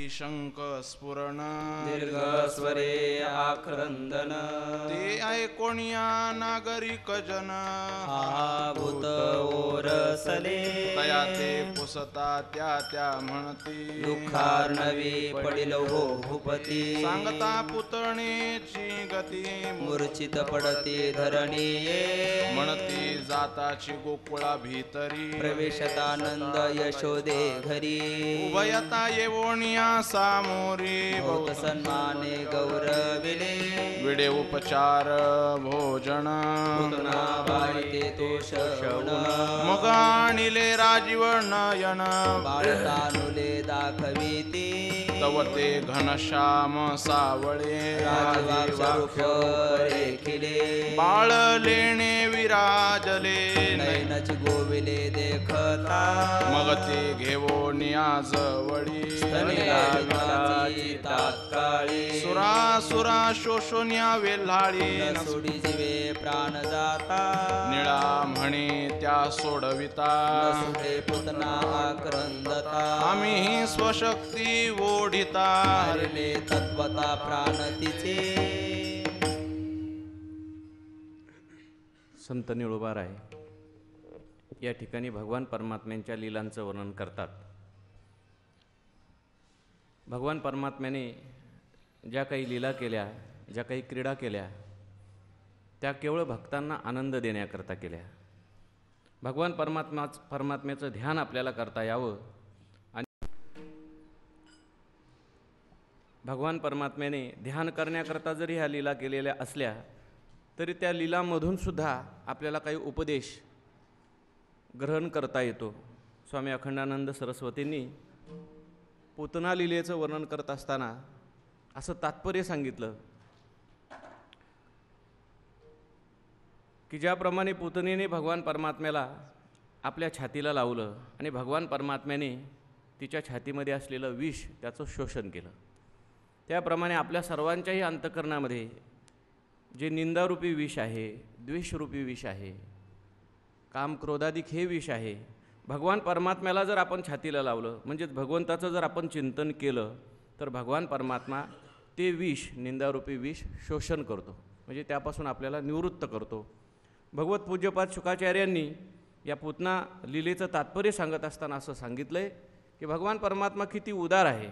शंख स्फुरण दीर्घ स्वरे आक्रंदन ते ऐकोनिया नागरिक जन हा भूत ओरसले तया ते पुसता त्या म्हणती दुःखार्णवी पडिल हो भूपती सांगता पुतणेची गती मूर्छित पडती धरणीये म्हणती जाताची गोकुळा भीतरी प्रवेशतानंद यशोदे घरी उभयता येवोनिया सामोरी बहुत सन्माने गौरविले विडे उपचार भोजन पुतना बाळते तो शरण मग आणिले राजीव नयन बाळतानुले दाखविती तव ते घनश्याम सावळे राजवाक्षरूप रेखिले बाळ लेणे विराजले नयनच गोविले देखता मग ते घेवोनिया जवळी स्तनिलाची तात्काळी सुरा शोषोन्या वेल्हाळी सोडी जीवे प्राण जाता निळा म्हणे त्या सोडविता सुटे पुतना आक्रंदता आम्ही स्वशक्ती ओढिता हरिले तत्वता प्राण तिचे. संत निळोबाराय या ठिकाणी भगवान परमात्म्यांच्या लीलांचं वर्णन करतात. भगवान परमात्म्याने ज्या काही लीला केल्या, ज्या काही क्रीडा केल्या, त्या केवळ भक्तांना आनंद देण्याकरता केल्या. भगवान परमात्म्याचं ध्यान आपल्याला करता यावं आणि भगवान परमात्म्याने ध्यान करण्याकरता जरी ह्या लीला केलेल्या असल्या तरी त्या लीलांमधून सुद्धा आपल्याला काही उपदेश ग्रहण करता येतो. स्वामी अखंडानंद सरस्वतींनी पूतना लीलेचं वर्णन करत असताना असं तात्पर्य सांगितलं की ज्याप्रमाणे पूतनेने भगवान परमात्म्याला आपल्या छातीला लावलं आणि भगवान परमात्म्याने तिच्या छातीमध्ये असलेलं विष त्याचं शोषण केलं, त्याप्रमाणे आपल्या सर्वांच्याही अंतःकरणामध्ये जे निंदारूपी विष आहे, द्वेषरूपी विष आहे, काम क्रोधाधिक हे विष आहे, भगवान परमात्म्याला जर आपण छातीला लावलं म्हणजेच भगवंताचं जर आपण चिंतन केलं तर भगवान परमात्मा ते विष, निंदारूपी विष शोषण करतो, म्हणजे त्यापासून आपल्याला निवृत्त करतो. भगवत पूज्यपाद शुकाचार्यांनी या पूतना लीलेचं तात्पर्य सांगत असताना असं सांगितलं आहे की भगवान परमात्मा किती उदार आहे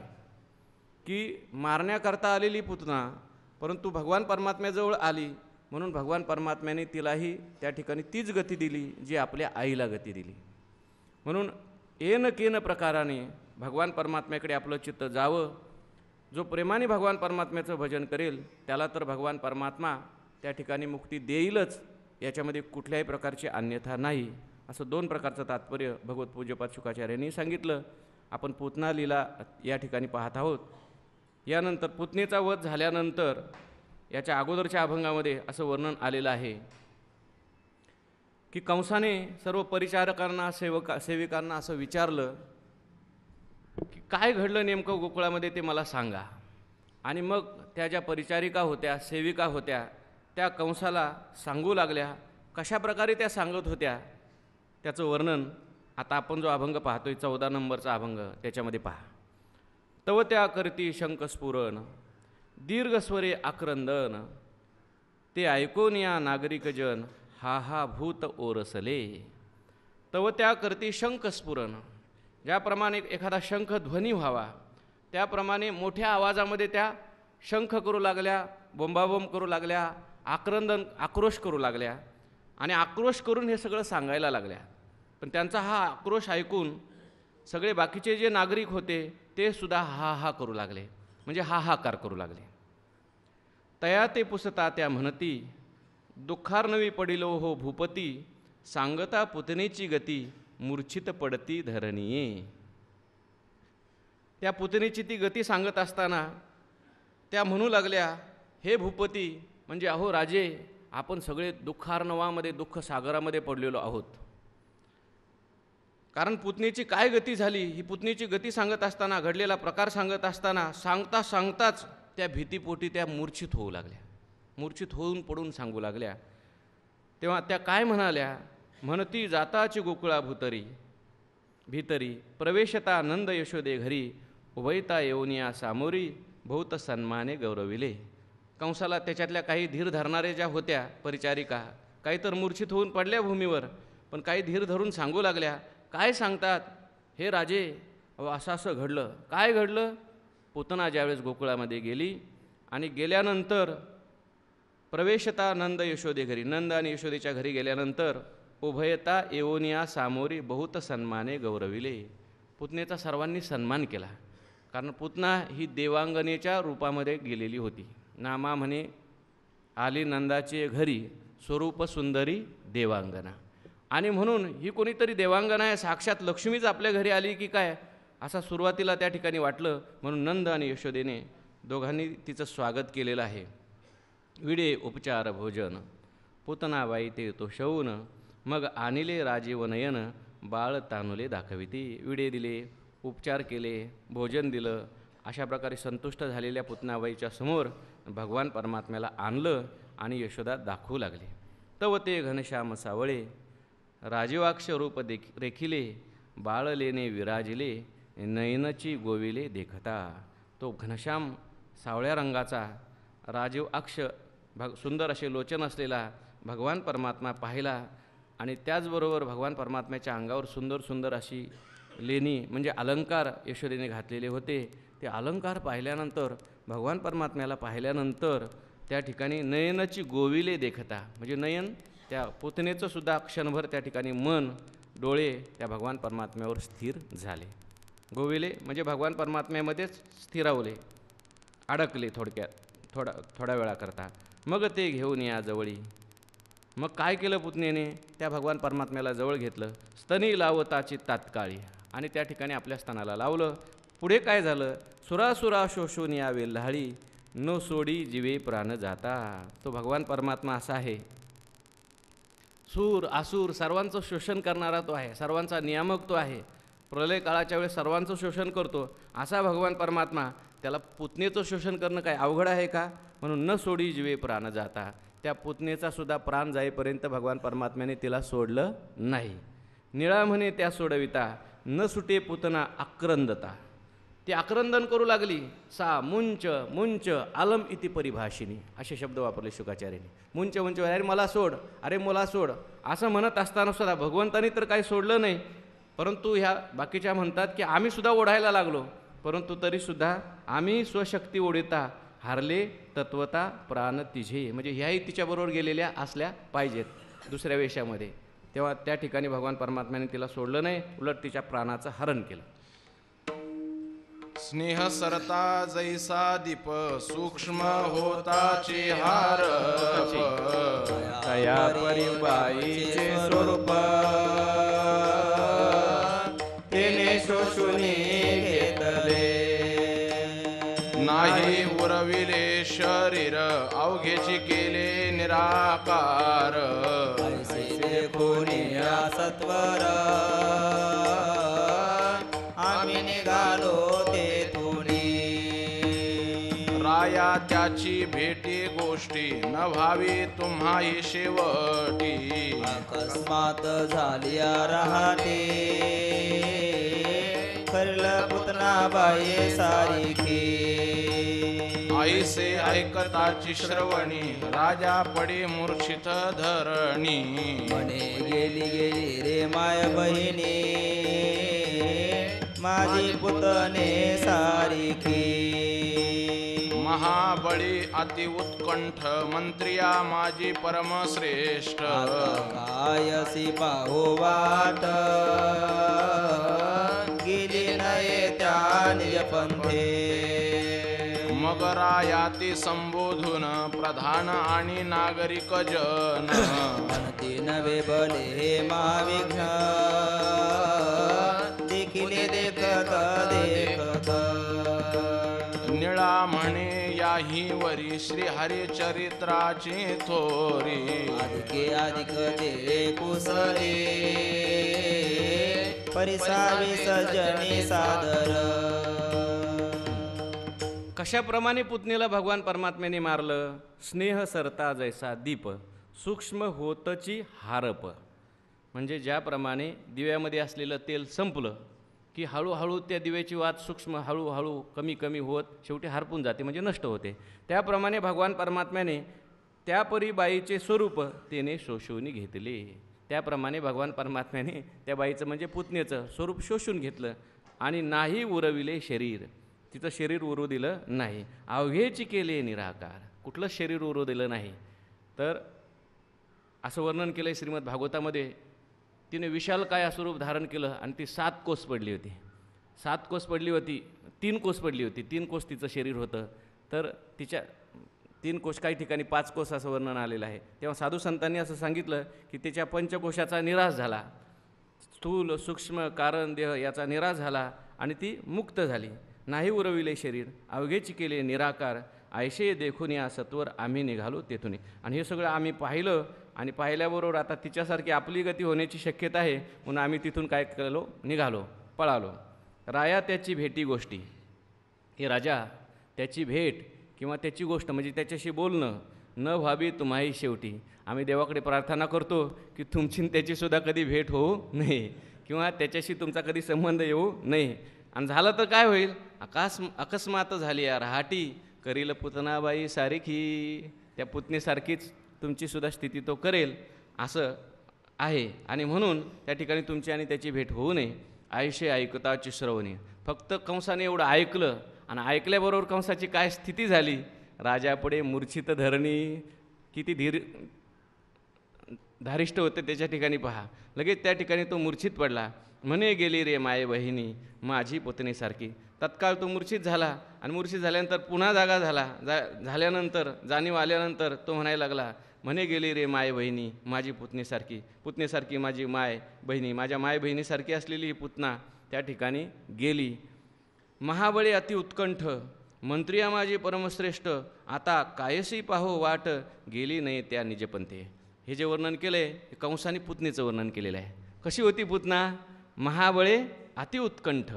की मारण्याकरता आलेली पूतना परंतु भगवान परमात्म्याजवळ आली म्हणून भगवान परमात्म्याने तिलाही त्या ठिकाणी तीच गती दिली जी आपल्या आईला गती दिली. म्हणून येन केन प्रकाराने भगवान परमात्म्याकडे आपलं चित्त जावं. जो प्रेमाने भगवान परमात्म्याचं भजन करेल त्याला तर भगवान परमात्मा त्या ठिकाणी मुक्ती देईलच, याच्यामध्ये कुठल्याही प्रकारची अन्यथा नाही. असं दोन प्रकारचं तात्पर्य भगवत पूज्यपाद शुकाचार्यांनी सांगितलं. आपण पूतना लीला या ठिकाणी पाहत आहोत. यानंतर पूतनेचा वध झाल्यानंतर याच्या अगोदरच्या अभंगामध्ये असं वर्णन आलेलं आहे की कंसाने सर्व परिचारकांना सेविकांना असं विचारलं की काय घडलं नेमकं गोकुळामध्ये ते मला सांगा. आणि मग त्या ज्या परिचारिका होत्या, सेविका होत्या, त्या कंसाला सांगू लागल्या. कशा प्रकारे त्या सांगत होत्या त्याचं वर्णन आता आपण जो अभंग पाहतोय 14 नंबरचा अभंग त्याच्यामध्ये पहा. तव त्या करती शंख स्फुरण दीर्घस्वरे आक्रंदन ते ऐकून या नागरिक जन हा हा भूत ओरसले. तव त्या करती शंख स्फुरण, ज्याप्रमाणे एखादा शंख ध्वनी व्हावा त्याप्रमाणे मोठ्या आवाजामध्ये त्या शंख करू लागल्या, बोंबाबोंब करू लागल्या, आक्रोश करू लागल्या आणि आक्रोश करून हे सगळं सांगायला लागल्या. पण त्यांचा हा आक्रोश ऐकून सगळे बाकीचे जे नागरिक होते ते सुद्धा हा हा करू लागले, म्हणजे हाहाकार करू लागले. तया ते पुसता त्या म्हणती दुःखार्णवी पडिलो हो भूपती सांगता पुतनेची गती मूर्छित पडती धरणीये. त्या पुतनेची ती गती सांगत असताना त्या म्हणू लागल्या, हे भूपती म्हणजे अहो राजे, आपण सगळे दुःखार्णवामध्ये, दुःख सागरामध्ये पडलेलो आहोत. कारण पुतनेची काय गती झाली ही पुतनेची गती सांगत असताना, घडलेला प्रकार सांगत असताना सांगताच त्या भीतीपोटी त्या मूर्छित होऊ लागल्या, मूर्छित होऊन पडून सांगू लागल्या. तेव्हा त्या काय म्हणाल्या, म्हणती जाताची गोकुळा भीतरी प्रवेशता नंद यशोदे घरी उभयता येऊन या सामोरी बहुत सन्माने गौरविले. कंसाला त्याच्यातल्या काही धीर धरणारे ज्या होत्या परिचारिका, काही तर मूर्छित होऊन पडल्या भूमीवर, पण काही धीर धरून सांगू लागल्या. काय सांगतात हे राजे, असं असं घडलं. काय घडलं? पूतना ज्यावेळेस गोकुळामध्ये गेली आणि गेल्यानंतर प्रवेशता नंद यशोदे घरी, नंद आणि यशोदेच्या घरी गेल्यानंतर उभयता येऊनिया सामोरी बहुत सन्माने गौरविले. पुतनेचा सर्वांनी सन्मान केला, कारण पूतना ही देवांगनेच्या रूपामध्ये गेलेली होती. नामा म्हणे आली नंदाचे घरी स्वरूप सुंदरी देवांगना, आणि म्हणून ही कोणीतरी देवांगना आहे, साक्षात लक्ष्मीच आपल्या घरी आली की काय, असं सुरुवातीला त्या ठिकाणी वाटलं. म्हणून नंद आणि यशोदेने दोघांनी तिचं स्वागत केलेलं आहे. विडे उपचार भोजन पूतनाबाई ते तो शौन, मग आणिले राजीव नयन बाळ तानुले दाखविती. विडे दिले, उपचार केले, भोजन दिलं. अशा प्रकारे संतुष्ट झालेल्या पूतनाबाईच्या समोर भगवान परमात्म्याला आणलं आणि यशोदा दाखवू लागले. तव ते घनश्याम सावळे राजीवाक्ष रूप रेखिले, बाळ लेणे विराजिले नयनची गोविले देखता. तो घनश्याम सावळ्या रंगाचा राजीव अक्ष सुंदर असे लोचन असलेला भगवान परमात्मा पाहिला, आणि त्याचबरोबर भगवान परमात्म्याच्या अंगावर सुंदर सुंदर अशी लेणी म्हणजे अलंकार यशोदेने घातलेले होते. ते अलंकार पाहिल्यानंतर, भगवान परमात्म्याला पाहिल्यानंतर त्या ठिकाणी नयनाची गोविले देखता, म्हणजे नयन त्या पुतनेचं सुद्धा क्षणभर त्या ठिकाणी मन डोळे त्या भगवान परमात्म्यावर स्थिर झाले. गोविले म्हणजे भगवान परमात्म्यामध्येच स्थिरावले, अडकले थोडक्यात थोड्या वेळाकरता. मग ते घेऊन या जवळी. मग काय केलं पुतनेने? त्या भगवान परमात्म्याला जवळ घेतलं, स्तनी लावताची तात्काळी, आणि त्या ठिकाणी आपल्या स्तनाला लावलं. पुढे काय झालं? सुरासुरा शोषून या वेल्हाळी न सोडी जीवे प्राण जाता. तो भगवान परमात्मा असा आहे, सूर आसूर सर्वांचं शोषण करणारा तो आहे, सर्वांचा नियामक तो आहे. प्रलय काळाच्या वेळेस सर्वांचं शोषण करतो असा भगवान परमात्मा, त्याला पुतनेचं शोषण करणं काय अवघड आहे का? म्हणून न सोडी जीवे प्राण जाता. त्या पुतनेचा सुद्धा प्राण जाईपर्यंत भगवान परमात्म्याने तिला सोडलं नाही. निळा म्हणे त्या सोडविता न सुटे पुतना आक्रंदता. ती आक्रंदन करू लागली. सा मुंच मुंच आलम इति परिभाषिनी असे शब्द वापरले शुकाचार्यांनी. मुंच मुंच, अरे मला सोड, अरे मला सोड असं म्हणत असताना सुद्धा भगवंतानी तर काही सोडलं नाही. परंतु ह्या बाकीच्या म्हणतात की आम्ही सुद्धा ओढायला लागलो, परंतु तरीसुद्धा आम्ही स्वशक्ती ओढिता हारले तत्वता प्राण तिझे, म्हणजे ह्याही तिच्याबरोबर गेलेल्या असल्या पाहिजेत दुसऱ्या वेशामध्ये. तेव्हा त्या ठिकाणी भगवान परमात्म्याने तिला सोडलं नाही, उलट तिच्या प्राणाचं हरण केलं. स्नेह सरता जैसा दीप सूक्ष्म होताचे हार, तया परिबाईचे स्वरूप तेने शोषुनी घेतले. नाही उरविले शरीर अवघेची केले निराकार, ऐसे कोणी सत्वर आम्ही निघालो तेथुनी. राया त्याची भेटी गोष्टी न व्हावी तुम्हाही शेवटी, अकस्मात झाली रहाटे खरलं पुतनाबाई सारिखी. ऐसे ऐकताची श्रवणी राजा पडे मूर्छित धरणी, म्हणे गेली गेली रे माय बहिणी माझी पुतने सारिखी. महाबळी अति उत्कंठ मंत्रिया माझी परमश्रेष्ठ, कायसी पाहो वाट गेली नये त्या निज पंथे. मग रायाती संबोधून प्रधान आणि नागरिक जन, म्हणती नवे बले महाविघ्न देखिले देखत देखत. निळा म्हणे याही वरी श्री हरिचरित्राची थोरी, अधिके अधिक ते कुसले परिसावी सजनी सादर. कशाप्रमाणे पुतणीला भगवान परमात्म्याने मारलं? स्नेह सरता जैसा दीप सूक्ष्म होतची हारप, म्हणजे ज्याप्रमाणे दिव्यामध्ये असलेलं तेल संपलं की हळूहळू त्या दिव्याची वात सूक्ष्म हळूहळू कमी कमी होत शेवटी हरपून जाते, म्हणजे नष्ट होते. त्याप्रमाणे भगवान परमात्म्याने त्या परी बाईचे स्वरूप त्याने शोषून घेतले. त्याप्रमाणे भगवान परमात्म्याने त्या बाईचं म्हणजे पुतणेचं स्वरूप शोषून घेतलं आणि नाही उरविले शरीर, तिचं शरीर उरू दिलं नाही. अवघेची केले निराकार, कुठलं शरीर उरू दिलं नाही. तर असं वर्णन केलं आहे श्रीमद भागवतामध्ये. तिने विशालकाय स्वरूप धारण केलं आणि ती 7 कोस पडली होती. 7 कोस पडली होती, 3 कोस पडली होती. 3 कोस तिचं शरीर होतं. तर तिच्या 3 कोश, काही ठिकाणी 5 कोस असं वर्णन आलेलं आहे. तेव्हा साधू संतांनी असं सांगितलं की तिच्या पंचकोशाचा निराश झाला, स्थूल सूक्ष्म कारण देह याचा निराश झाला आणि ती मुक्त झाली. नाही उरविले शरीर, अवघेची केले निराकार, ऐशे देखून या सत्वर आम्ही निघालो तेथून. आणि हे सगळं आम्ही पाहिलं आणि पाहिल्याबरोबर आता तिच्यासारखी आपली गती होण्याची शक्यता आहे म्हणून आम्ही तिथून काय केलो, निघालो, पळालो. राया त्याची भेटी गोष्टी, हे राजा त्याची भेट किंवा त्याची गोष्ट म्हणजे त्याच्याशी बोलणं न व्हावी तुम्हाही शेवटी. आम्ही देवाकडे प्रार्थना करतो की तुमची त्याचीसुद्धा कधी भेट होऊ नये किंवा त्याच्याशी तुमचा कधी संबंध येऊ नये. आणि झालं तर काय होईल, अकस्मात झाली या रहाटी, करील पुतनाबाई सारखी, त्या पुतणीसारखीच तुमचीसुद्धा स्थिती तो करेल असं आहे. आणि म्हणून त्या ठिकाणी तुमची आणि त्याची भेट होऊ नये. आयुष्य ऐकताची श्रवणे, फक्त कंसाने एवढं ऐकलं आणि ऐकल्याबरोबर कंसाची काय स्थिती झाली, राजापुढे मूर्छित धरणी, किती धारिष्ट होते त्याच्या ठिकाणी पहा. लगेच त्या ठिकाणी तो मूर्छित पडला. म्हणे गेली रे माये बहिणी माझी पुतणीसारखी. तत्काळ तो मूर्छित झाला आणि मूर्छित झाल्यानंतर पुन्हा जागा झाल्यानंतर जाणीव आल्यानंतर तो म्हणायला लागला, म्हणे गेली रे माय बहिणी माझी पुतणीसारखी. पुतणीसारखी माझी माय बहिणी, माझ्या माय बहिणीसारखी असलेली ही पुतना त्या ठिकाणी गेली. महाबळे अति उत्कंठ, मंत्रिया माझी परमश्रेष्ठ, आता कायसी पाहो वाट, गेली नाही त्या निजपंथे. हे जे वर्णन केलं आहे हे कंसाने पुतणीचं वर्णन केलेलं आहे. कशी होती पुतना? महाबळे अति उत्कंठ,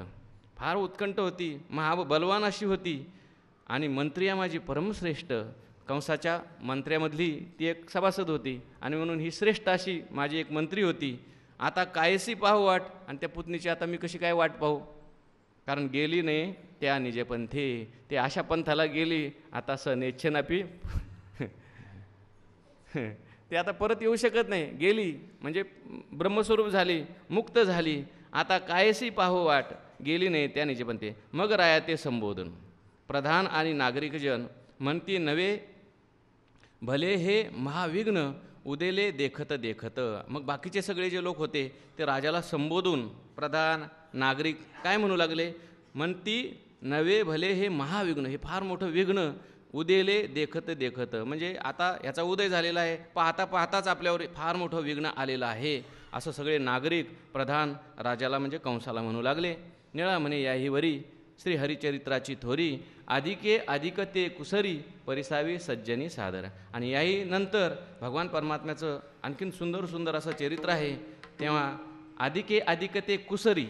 फार उत्कंठ होती, बलवान अशी होती. आणि मंत्रिया माझी परमश्रेष्ठ, कंसाच्या मंत्र्यामधली ती एक सभासद होती आणि म्हणून ही श्रेष्ठ अशी माझी एक मंत्री होती. आता कायसी पाहू वाट, आणि त्या पुतणीची आता मी कशी काय वाट पाहू, कारण गेली नाही त्या निजपंथे, ते अशा पंथाला गेली आता सनेच्छनापी ते आता परत येऊ शकत नाही. गेली म्हणजे ब्रह्मस्वरूप झाली, मुक्त झाली. आता कायसी पाहो वाट, गेली नाही त्या निजपंथे. मग राया ते संबोधन, प्रधान आणि नागरिकजन म्हणती नवे भले हे महाविघ्न, उदेले देखत देखत. मग बाकीचे सगळे जे लोक होते ते राजाला संबोधून प्रधान नागरिक काय म्हणू लागले, म्हणती नवे भले हे महाविघ्न, हे फार मोठं विघ्न, उदेले देखत देखत म्हणजे आता ह्याचा उदय झालेला आहे, पाहता पाहताच आपल्यावर फार मोठं विघ्न आलेलं आहे, असं सगळे नागरिक प्रधान राजाला म्हणजे कंसाला म्हणू लागले. निळा म्हणे याही वरी श्री हरिचरित्राची थोरी, अधिके अधिक ते कुसरी, परिसावी सज्जनी सादर. आणि याही नंतर भगवान परमात्म्याचं आणखीन सुंदर सुंदर असं चरित्र आहे. तेव्हा अधिके अधिक ते कुसरी,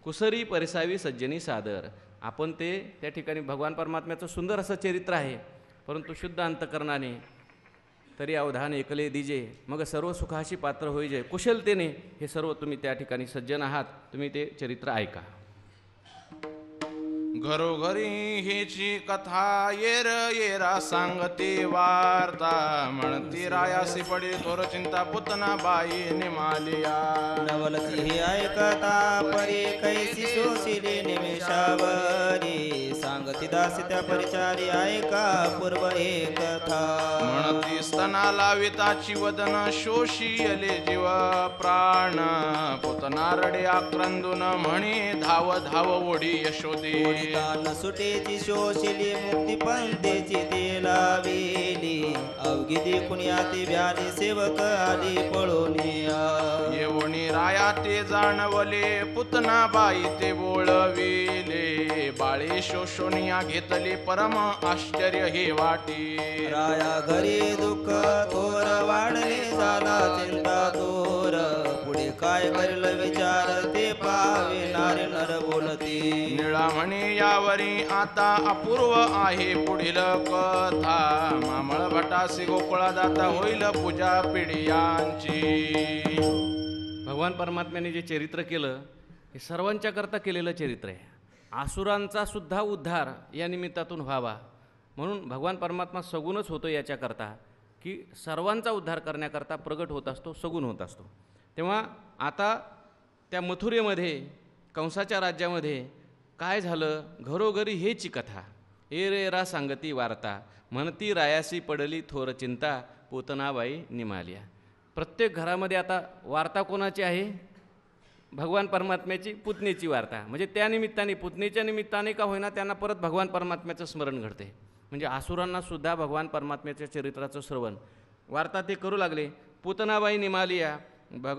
कुसरी परिसावी सज्जनी सादर. आपण ते त्या ठिकाणी भगवान परमात्म्याचं सुंदर असं चरित्र आहे, परंतु शुद्ध अंतकरणाने तरी अवधान ऐकले दिजे, मग सर्व सुखाशी पात्र होईजे कुशलतेने. हे सर्व तुम्ही त्या ठिकाणी सज्जन आहात, तुम्ही ते चरित्र ऐका. घरोघरी हेची कथा येर येरा सांगते वार्ता, म्हणती रायासी पडी थोर चिंता पुतना बाई निमालिया. नवलची हे ऐकता परी कैसी शोषिली निमेषावरी, सांगती दासी त्या परिचारी ऐका पूर्व हे कथा. म्हणती स्तना लाविताची वदन, शोषियले जीव प्राण, पुतना रडे आक्रंदून म्हणे धाव धाव ओढी यशोदे. तान सुटेची शोषिली मुक्ती पंथेची ते लाविली, अवघी देखून याती व्याधी सेवक आली पळून येवणी राया ते जाणवले, पुतना बाई ते बोळविले, बाळे शोषोनिया घेतले परम आश्चर्य हे वाटी. राया घरी दुःख थोर वाढले, झाला चिंता थोर, पुढे काय करेल विचार ते पाहावे नारे नर बोलती. निळा म्हणे यावरी आता अपूर्व आहे पुढील कथा, मामळ भटासी गोकुळा दाता होईल पूजा पिढियांची. भगवान परमात्म्याने जे चरित्र केलं हे सर्वांच्या करता केलेलं चरित्र आहे. आसुरांचा सुद्धा उद्धार या निमित्तातून व्हावा म्हणून भगवान परमात्मा सगुणच होतो याच्याकरता, की सर्वांचा उद्धार करण्याकरता प्रगट होत असतो, सगुण होत असतो. तेव्हा आता त्या मथुरेमध्ये कंसाच्या राज्यामध्ये काय झालं, घरोघरी हेची कथा. ए रे रा सांगती वार्ता, म्हणती रायासी पडली थोर चिंता, पूतनाबाई निमालिया. प्रत्येक घरामध्ये आता वार्ता कोणाची आहे? भगवान परमात्म्याची, पुतणीची वार्ता. म्हणजे त्या निमित्ताने, पुतणीच्या निमित्ताने का होईना त्यांना परत भगवान परमात्म्याचं स्मरण घडते. म्हणजे आसुरांनासुद्धा भगवान परमात्म्याच्या चरित्राचं श्रवण वार्ता ते करू लागले. पूतनाबाई निमालिया.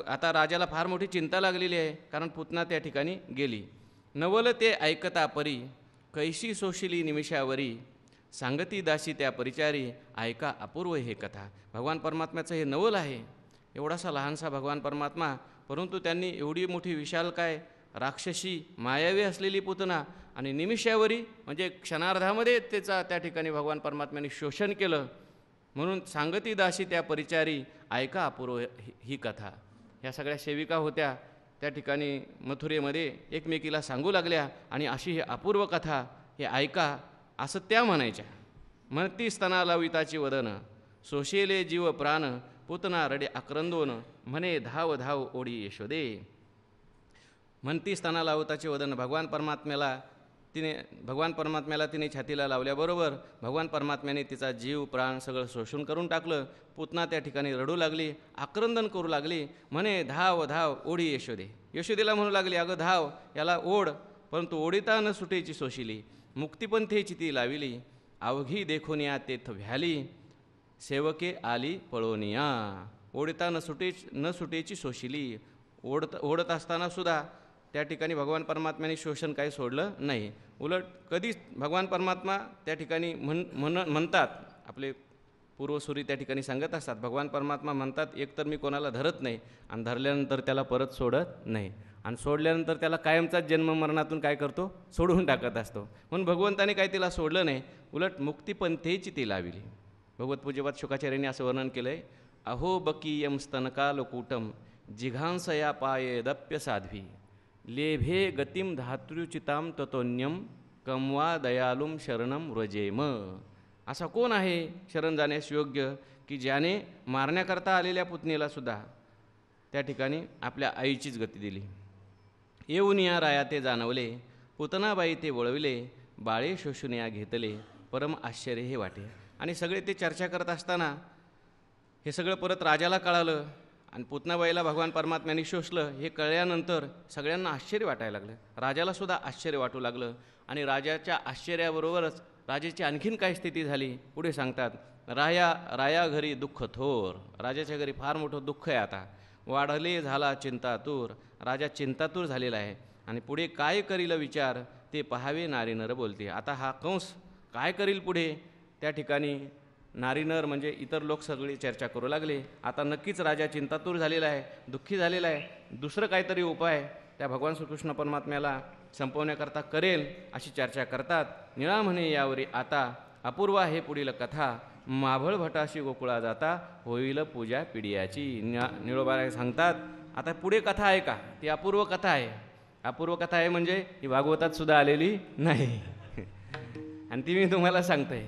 आता राजाला फार मोठी चिंता लागलेली आहे, कारण पूतना त्या ठिकाणी गेली. नवल ते ऐकता परी, कैशी सोशिली निमिषावरी, सांगती दासी त्या परिचारी, ऐका अपूर्व हे कथा. भगवान परमात्म्याचं हे नवल आहे. एवढासा लहानसा भगवान परमात्मा, परंतु त्यांनी एवढी मोठी विशाल काय राक्षसी मायावी असलेली पूतना आणि निमिषावरी म्हणजे क्षणार्धामध्ये त्याचा त्या ठिकाणी भगवान परमात्म्याने शोषण केलं. म्हणून सांगती दासी त्या परिचारी, ऐका अपूर्व ही कथा. ह्या सगळ्या सेविका होत्या त्या ठिकाणी मथुरेमध्ये, एकमेकीला सांगू लागल्या आणि अशी ही अपूर्व कथा हे ऐका असं त्या म्हणायच्या. म्हणती स्तना लाविताची वदन, सोशेले जीव प्राण, पूतना रडे आक्रंदोन, म्हणे धाव धाव ओढी यशोदे. म्हणती स्तना लावताचे वदन, भगवान परमात्म्याला तिने छातीला लावल्याबरोबर भगवान परमात्म्याने तिचा जीव प्राण सगळं शोषून करून टाकलं. पूतना त्या ठिकाणी रडू लागली, आक्रंदन करू लागली, म्हणे धाव धाव ओढी यशोदे. यशोदेला म्हणू लागली, अगं धाव, याला ओढ. परंतु ओढिता न सुटेची सोशिली, मुक्तिपंथेची ती लाविली, अवघी देखोनिया तेथ व्हॅली, सेवके आली पळोनिया. ओढिता न सुटेची सोशिली. ओढत असतानासुद्धा त्या ठिकाणी भगवान परमात्म्याने शोषण काही सोडलं नाही. उलट कधीच भगवान परमात्मा त्या ठिकाणी म्हणतात, आपले पूर्वसुरी त्या ठिकाणी सांगत असतात, भगवान परमात्मा म्हणतात, एक तर मी कोणाला धरत नाही आणि धरल्यानंतर त्याला परत सोडत नाही, आणि सोडल्यानंतर त्याला कायमचाच जन्म मरणातून काय करतो, सोडून टाकत असतो. म्हणून भगवंताने काही तिला सोडलं नाही, उलट मुक्तिपंथेची ती लाविली. भगवत पूज्यपाद शुकाचार्यांनी असं वर्णन केलं आहे, अहो बकीयम स्तनकालकूटम, जिघांसया पाये दप्य साध्वी, लेभे गतिम धातृचिताम ततोन्यम, कमवा दयालुम शरणम व्रजेम. असा कोण आहे शरण जाण्यास योग्य, की ज्याने मारण्याकरता आलेल्या पुतणीलासुद्धा त्या ठिकाणी आपल्या आईचीच गती दिली. येऊन या राया ते जाणवले, पूतनाबाई ते वळविले, बाळे शोषून या घेतले, परम आश्चर्य हे वाटे. आणि सगळे ते चर्चा करत असताना हे सगळं परत राजाला कळालं आणि पूतनाबाईला भगवान परमात्म्याने शोषलं हे कळल्यानंतर सगळ्यांना आश्चर्य वाटायला लागलं. राजालासुद्धा आश्चर्य वाटू लागलं. आणि राजाच्या आश्चर्याबरोबरच राजाची आणखीन काय स्थिती झाली पुढे सांगतात. राया घरी दुःख थोर, राजाच्या घरी फार मोठं दुःख आहे. आता वाढले झाला चिंतातूर, राजा चिंतातूर झालेला आहे. आणि पुढे काय करील विचार, ते पहावे नारी नर बोलते. आता हा कंस काय करील पुढे, त्या ठिकाणी नारी नर म्हणजे इतर लोक सगळे चर्चा करू लागले. आता नक्कीच राजा चिंतातूर झालेला आहे, दुःखी झालेला आहे. दुसरं काहीतरी उपाय त्या भगवान श्रीकृष्ण परमात्म्याला संपवण्याकरता करेल अशी चर्चा करतात. निळा म्हणे यावरी आता, अपूर्व आहे पुढील कथा, माभळ भटाशी गोकुळा जाता, होईल पूजा पिढियाची. निळोबाराय सांगतात, आता पुढे कथा आहे का, ती अपूर्व कथा आहे. अपूर्व कथा आहे म्हणजे ही भागवतात सुद्धा आलेली नाही. आणि ती मी तुम्हाला सांगतोय,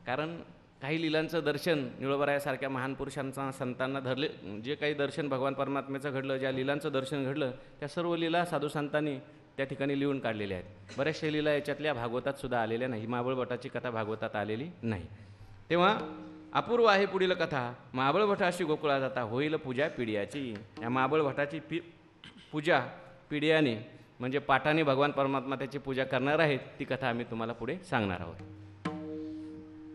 कारण काही लीलांचं दर्शन निळोबारायासारख्या महान पुरुषांचा संतांना धरले, जे काही दर्शन भगवान परमात्म्याचं घडलं, ज्या लीलांचं दर्शन घडलं, त्या सर्व लीला साधू संतांनी त्या ठिकाणी लिहून काढलेल्या आहेत. बऱ्याचशा लीला याच्यातल्या भागवतात सुद्धा आलेल्या नाही. महाबळ भटाची कथा भागवतात आलेली नाही. तेव्हा अपूर्व आहे पुढील कथा, महाबळ भटाशी गोकुळा जाता, होईल पूजा पिढियाची. या महाबळ भटाची पूजा पिढियाने म्हणजे पाठाने भगवान परमात्मा त्याची पूजा करणार आहेत. ती कथा आम्ही तुम्हाला पुढे सांगणार आहोत.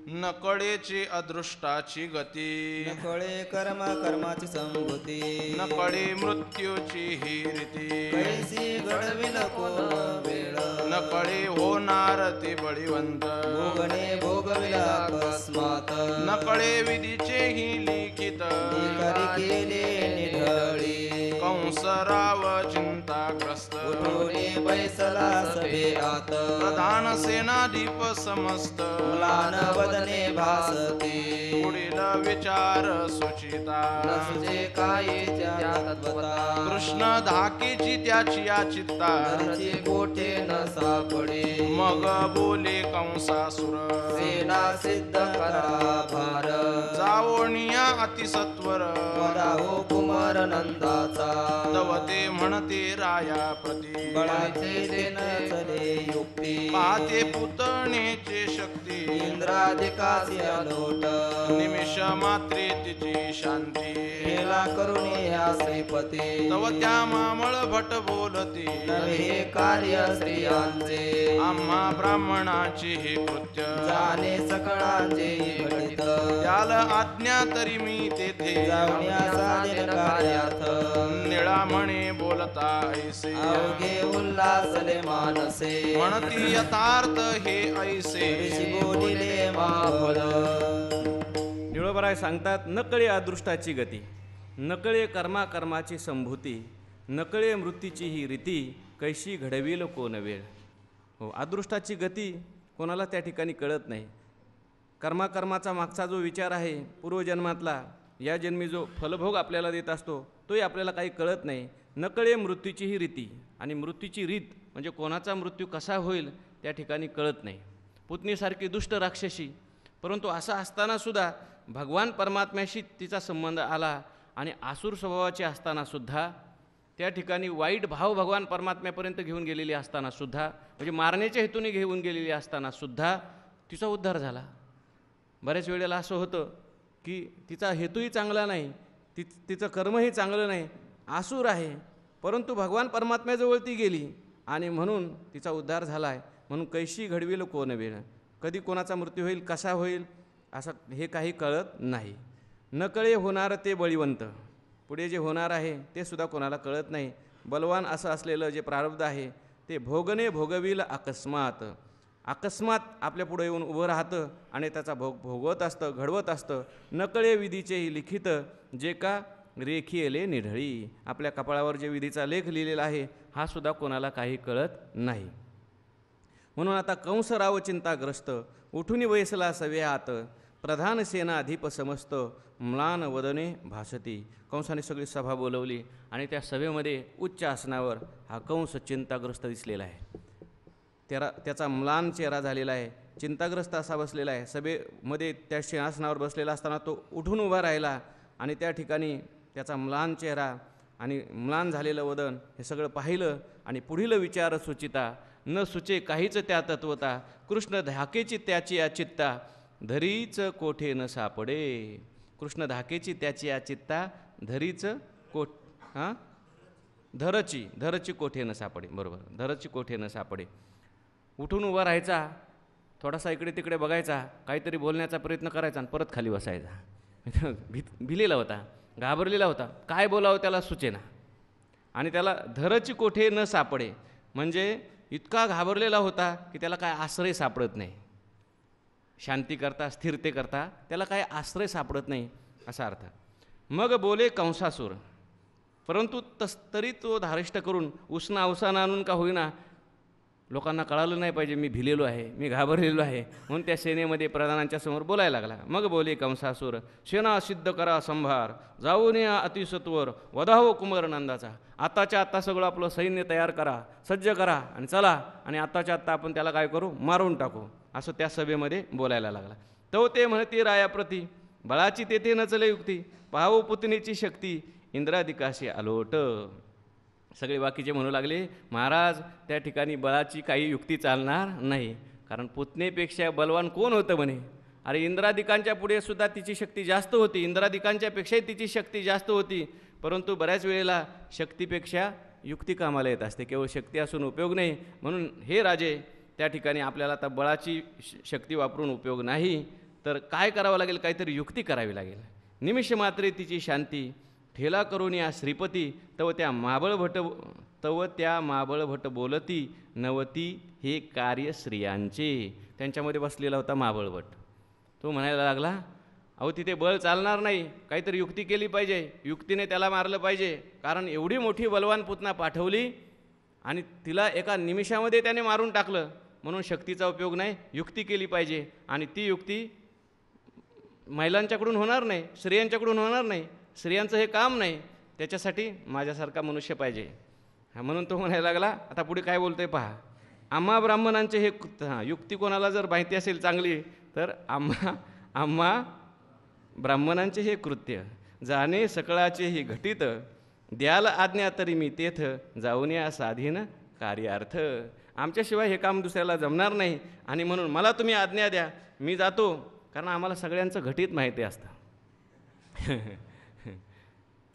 नकळेची अदृष्टाची गती, नकळे कर्माची संभूती, नकळे मृत्यूची ही रीती, कैसी घडविल कोण वेळ, नकळे होणार ती बळीवंत, भोगणे भोगविला अकस्मात, नकळे विधीचे ही लिखित, करी केले निढळी, कंसराव चिंताग्रस्त उठूनी बैसला सभेआत प्रधान सेनाधीप समस्त म्लान वदने भासते पुढील विचार सुचिता नसजे काही त्या तत्वता कृष्ण धाकेची त्याची या चित्ता नरचे गोठे न सापडे मग बोले कंसासुर सेना सिद्ध करा भार जावणिया अतिसत्वर वदाहो कुमार नंदाचा तव ते म्हणते राया प्रती बळाचे देन चले युक्ती पाहते पुतणेचे शक्ती इंद्राधिकासी अलोट निमिष मात्रे तिची शांती केला करुणी ह्या श्रीपती तव त्या मामळ भट बोलती नवे कार्य स्त्रियांचे आम्हा ब्राह्मणाची हे कृत्य जाणे सकळांचे घटित त्याल आज्ञा तरी मी तेथे जावण्या साधन कार्यार्थ निळा म्हणे बोलता ऐसे अवघे उल्हासले मानसे म्हणती यथार्थ हे ऐसे ऋषी बोलिले माफळ निळोबराय सांगतात, नकळे अदृष्टाची गती, नकळे कर्माची संभूती, नकळे मृत्यूची ही रीती, कैशी घडवील कोण वेळ. हो, अदृष्टाची गती कोणाला त्या ठिकाणी कळत नाही. कर्माचा मागचा जो विचार आहे पूर्वजन्मातला, या जन्मी जो फलभोग आपल्याला देत असतो तोही आपल्याला काही कळत नाही. नकळे मृत्यूची ही रीती, आणि मृत्यूची रीत म्हणजे कोणाचा मृत्यू कसा होईल त्या ठिकाणी कळत नाही. पुतणीसारखी दुष्ट राक्षसी, परंतु असं असतानासुद्धा भगवान परमात्म्याशी तिचा संबंध आला, आणि आसूर स्वभावाची असतानासुद्धा त्या ठिकाणी वाईट भाव भगवान परमात्म्यापर्यंत घेऊन गेलेली असतानासुद्धा, म्हणजे मारण्याच्या हेतूने घेऊन गेलेली असतानासुद्धा तिचा उद्धार झाला. बऱ्याच वेळेला असं होतं की तिचा हेतूही चांगला नाही, तिचं कर्मही चांगलं नाही, आसूर आहे, परंतु भगवान परमात्म्याजवळ ती गेली आणि म्हणून तिचा उद्धार झाला आहे. म्हणून कैशी घडविल कोण वेळ, कधी कोणाचा मृत्यू होईल, कसा होईल, असं हे काही कळत नाही. नकळे होणार ते बळीवंत, पुढे जे होणार आहे ते सुद्धा कोणाला कळत नाही. बलवान असं असलेलं जे प्रारब्ध आहे ते भोगणे भोगविल अकस्मात, अकस्मात आपल्या पुढे येऊन उभं राहतं आणि त्याचा भोगवत असतं, घडवत असतं. नकळे विधीचेही लिखित, जे का रेखियले निढळी, आपल्या कपाळावर जे विधीचा लेख लिहिलेला आहे हा सुद्धा कोणाला काही कळत नाही. म्हणून आता कंसराव चिंताग्रस्त, उठून बैसला सव्यात, प्रधान सेनाधीप समस्त, म्लान वदने भासती. कंसाने सगळी सभा बोलवली आणि त्या सभेमध्ये उच्च आसनावर हा कंस चिंताग्रस्त दिसलेला आहे. त्याचा म्लान चेहरा झालेला आहे, चिंताग्रस्त असा बसलेला आहे. सभेमध्ये त्या सिंहासनावर बसलेला असताना तो उठून उभा राहिला आणि त्या ठिकाणी त्याचा म्लान चेहरा आणि म्लान झालेलं वदन हे सगळं पाहिलं आणि पुढील विचार सुचिता, न सुचे काहीच त्या तत्वता, कृष्ण धाकेची त्याची या चित्ता, धरीच कोठे न सापडे. कृष्ण धाकेची त्याची या चित्ता, धरीच धरची कोठे न सापडे. बरोबर, धरची कोठे न सापडे. उठून उभा राहायचा, थोडासा इकडे तिकडे बघायचा, काहीतरी बोलण्याचा प्रयत्न करायचा आणि परत खाली बसायचा. भिलेला होता, घाबरलेला होता, काय बोलावं त्याला सुचेना. आणि त्याला धरची कोठे न सापडे म्हणजे इतका घाबरलेला होता की त्याला काय आश्रय सापडत नाही. शांती करता, स्थिरते करता त्याला काय आश्रय सापडत नाही असा अर्थ. मग बोले कंसासूर, परंतु तरी तो धारिष्ट करून उसना अवसान आणून का होईना, लोकांना कळालं नाही पाहिजे मी भिलेलो आहे, मी घाबरलेलो आहे, म्हणून त्या सेनेमध्ये प्रधानांच्या समोर बोलायला लागला. मग बोले कंसासूर, सेना सिद्ध करा संभार, जाऊन या अतिसत्वर, वधावो कुमार नंदाचा. आत्ताच्या आत्ता सगळं आपलं सैन्य तयार करा, सज्ज करा आणि चला, आणि आत्ताच्या आत्ता आपण त्याला काय करू, मारून टाकू, असं त्या सभेमध्ये बोलायला लागला. तो ते म्हणते रायाप्रती, बळाची तेथे नचले युक्ती, पाहावो पुतणीची शक्ती, इंद्रादिकाशी अलोट. सगळे बाकीचे म्हणू लागले, महाराज त्या ठिकाणी बळाची काही युक्ती चालणार नाही, कारण पुतणेपेक्षा बलवान कोण होतं म्हणे. अरे इंद्रादिकांच्या पुढे सुद्धा तिची शक्ती जास्त होती, इंद्रादिकांच्यापेक्षाही तिची शक्ती जास्त होती, परंतु बऱ्याच वेळेला शक्तीपेक्षा युक्ती कामाला येत असते, केवळ शक्ती असून उपयोग नाही. म्हणून हे राजे, त्या ठिकाणी आपल्याला आता बळाची शक्ती वापरून उपयोग नाही, तर काय करावं लागेल, काहीतरी युक्ती करावी लागेल. निमिष मात्रे तिची शांती, ठेला करून या श्रीपती, तव त्या माबळ भट बोलती, नवती हे कार्य स्त्रियांचे. त्यांच्यामध्ये बसलेला होता माबळ भट. तो म्हणायला लागला, अहो तिथे बळ चालणार नाही, काहीतरी युक्ती केली पाहिजे, युक्तीने त्याला मारलं पाहिजे. कारण एवढी मोठी बलवान पुतना पाठवली आणि तिला एका निमिषामध्ये त्याने मारून टाकलं. म्हणून शक्तीचा उपयोग नाही, युक्ती केली पाहिजे. आणि ती युक्ती महिलांच्याकडून होणार नाही, स्त्रियांच्याकडून होणार नाही, स्त्रियांचं हे काम नाही. त्याच्यासाठी माझ्यासारखा मनुष्य पाहिजे. म्हणून तो म्हणायला लागला, आता पुढे काय बोलतोय पहा. आम्हा ब्राह्मणांचे हे युक्ती कोणाला जर माहिती असेल चांगली तर आम्हा ब्राह्मणांचे हे कृत्य जाणे सकळाचे ही घटित, द्याल आज्ञा तरी मी तेथ जाऊन या साधीन कार्यार्थ. आमच्याशिवाय हे काम दुसऱ्याला जमणार नाही आणि म्हणून मला तुम्ही आज्ञा द्या, मी जातो. कारण आम्हाला सगळ्यांचं घटित माहिती असतं.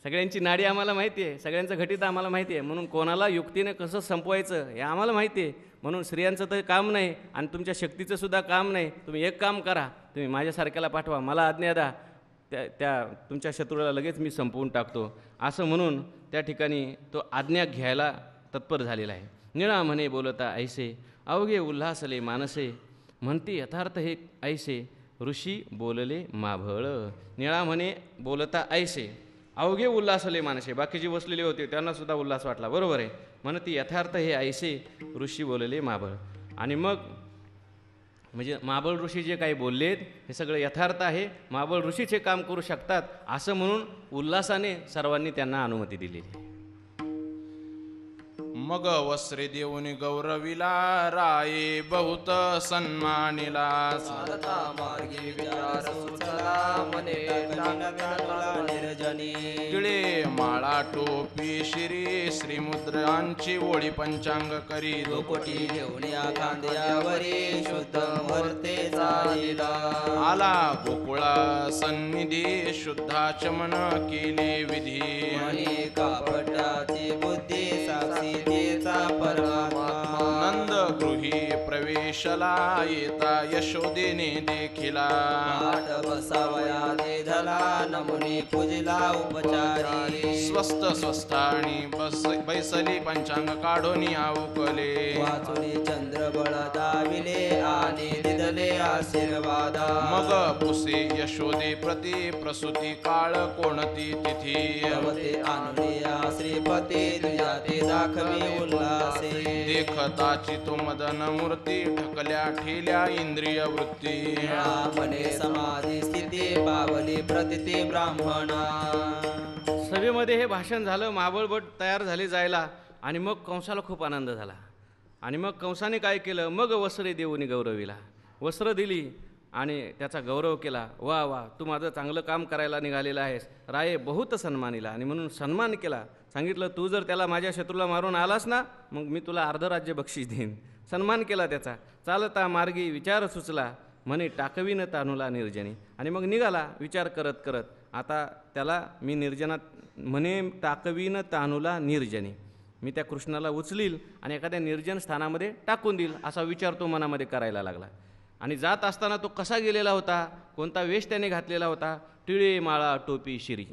सगळ्यांची नाडी आम्हाला माहिती आहे, सगळ्यांचं घटित आम्हाला माहिती आहे. म्हणून कोणाला युक्तीने कसं संपवायचं हे आम्हाला माहिती आहे. म्हणून स्त्रियांचं तर काम नाही आणि तुमच्या शक्तीचं सुद्धा काम नाही. तुम्ही एक काम करा, तुम्ही माझ्यासारख्याला पाठवा, मला आज्ञा द्या, त्या तुमच्या शत्रूला लगेच मी संपवून टाकतो. असं म्हणून त्या ठिकाणी तो आज्ञा घ्यायला तत्पर झालेला आहे. निळा म्हणे बोलता ऐसे अवघे उल्हासले मानसे, म्हणती यथार्थ हे ऐसे ऋषी बोलले माभळ. निळा म्हणे बोलता ऐसे अवघे उल्हासले मानसे, बाकीचे बसलेले होते त्यांनासुद्धा उल्हास वाटला. बरोबर आहे. म्हणती यथार्थ हे ऐसे ऋषी बोलले माभळ. आणि मग म्हणजे माबळ ऋषी जे काही बोललेत हे सगळं यथार्थ आहे, माबळ ऋषीचे काम करू शकतात असं म्हणून उल्हासाने सर्वांनी त्यांना अनुमती दिलेली आहे. मग वस्त्रे देऊन गौरविला, राये बहुत सन्मानिला. चालता मार्गी विचार सुचला, मने टाकला निर्जनी. टिळे माळा टोपी शिरी, श्रीमुद्रांची ओळी पंचांग करी. दुकोटी घेऊन या खांद्यावरी, शुद्ध मूर्ते चालिला. आला गोकुळा सन्निधी, शुद्धाचमन केले विधी. मनी कापटाची बुद्धी, साक्षी तेचा परमात्मा. नंद गृही प्रवेशला, येता यशोदेने देखिला. पाठ बसावया ते झाला, नमुनी पूजिला उपचारी. स्वस्त स्वस्थानी बैसली, पंचांग काढून अवकले. वाचुनी चंद्र बळ दाविले, आणि दिदले आशीर्वादा. मग पुसे यशोदे प्रति, प्रसूती काळ कोणती तिथी. भवते अनुनिया श्रीपती, तुझ्या ते दाखवी उल्हासे. देखताची तो मदन मूर्ती, ठकल्या ठेल्या इंद्रिय वृत्ती. मने समाधी स्थिती, पावली प्रतिती ब्राह्मणा. सभेमध्ये हे भाषण झालं, महाबळभट तयार झाले जायला. आणि मग कंसाला खूप आनंद झाला. आणि मग कंसाने काय केलं, मग वस्त्रे देऊनी गौरविला, वस्त्र दिली आणि त्याचा गौरव केला. वा वा, तू माझं चांगलं काम करायला निघालेलं आहेस. राये बहुत सन्मानिला, आणि म्हणून सन्मान केला. सांगितलं तू जर त्याला माझ्या शत्रूला मारून आलास ना, मग मी तुला अर्ध राज्य बक्षीस देईन. सन्मान केला त्याचा. चालता मार्गी विचार सुचला, म्हणे टाकवीन तानुला निर्जनी. आणि मग निघाला विचार करत करत. आता त्याला मी निर्जनात, म्हणे टाकवीन तानुला निर्जनी, मी त्या कृष्णाला उचलील आणि एखाद्या निर्जन स्थानामध्ये टाकून देईल असा विचार तो मनामध्ये करायला लागला. आणि जात असताना तो कसा गेलेला होता, कोणता वेश त्याने घातलेला होता. टिळे माळा टोपी शिरी,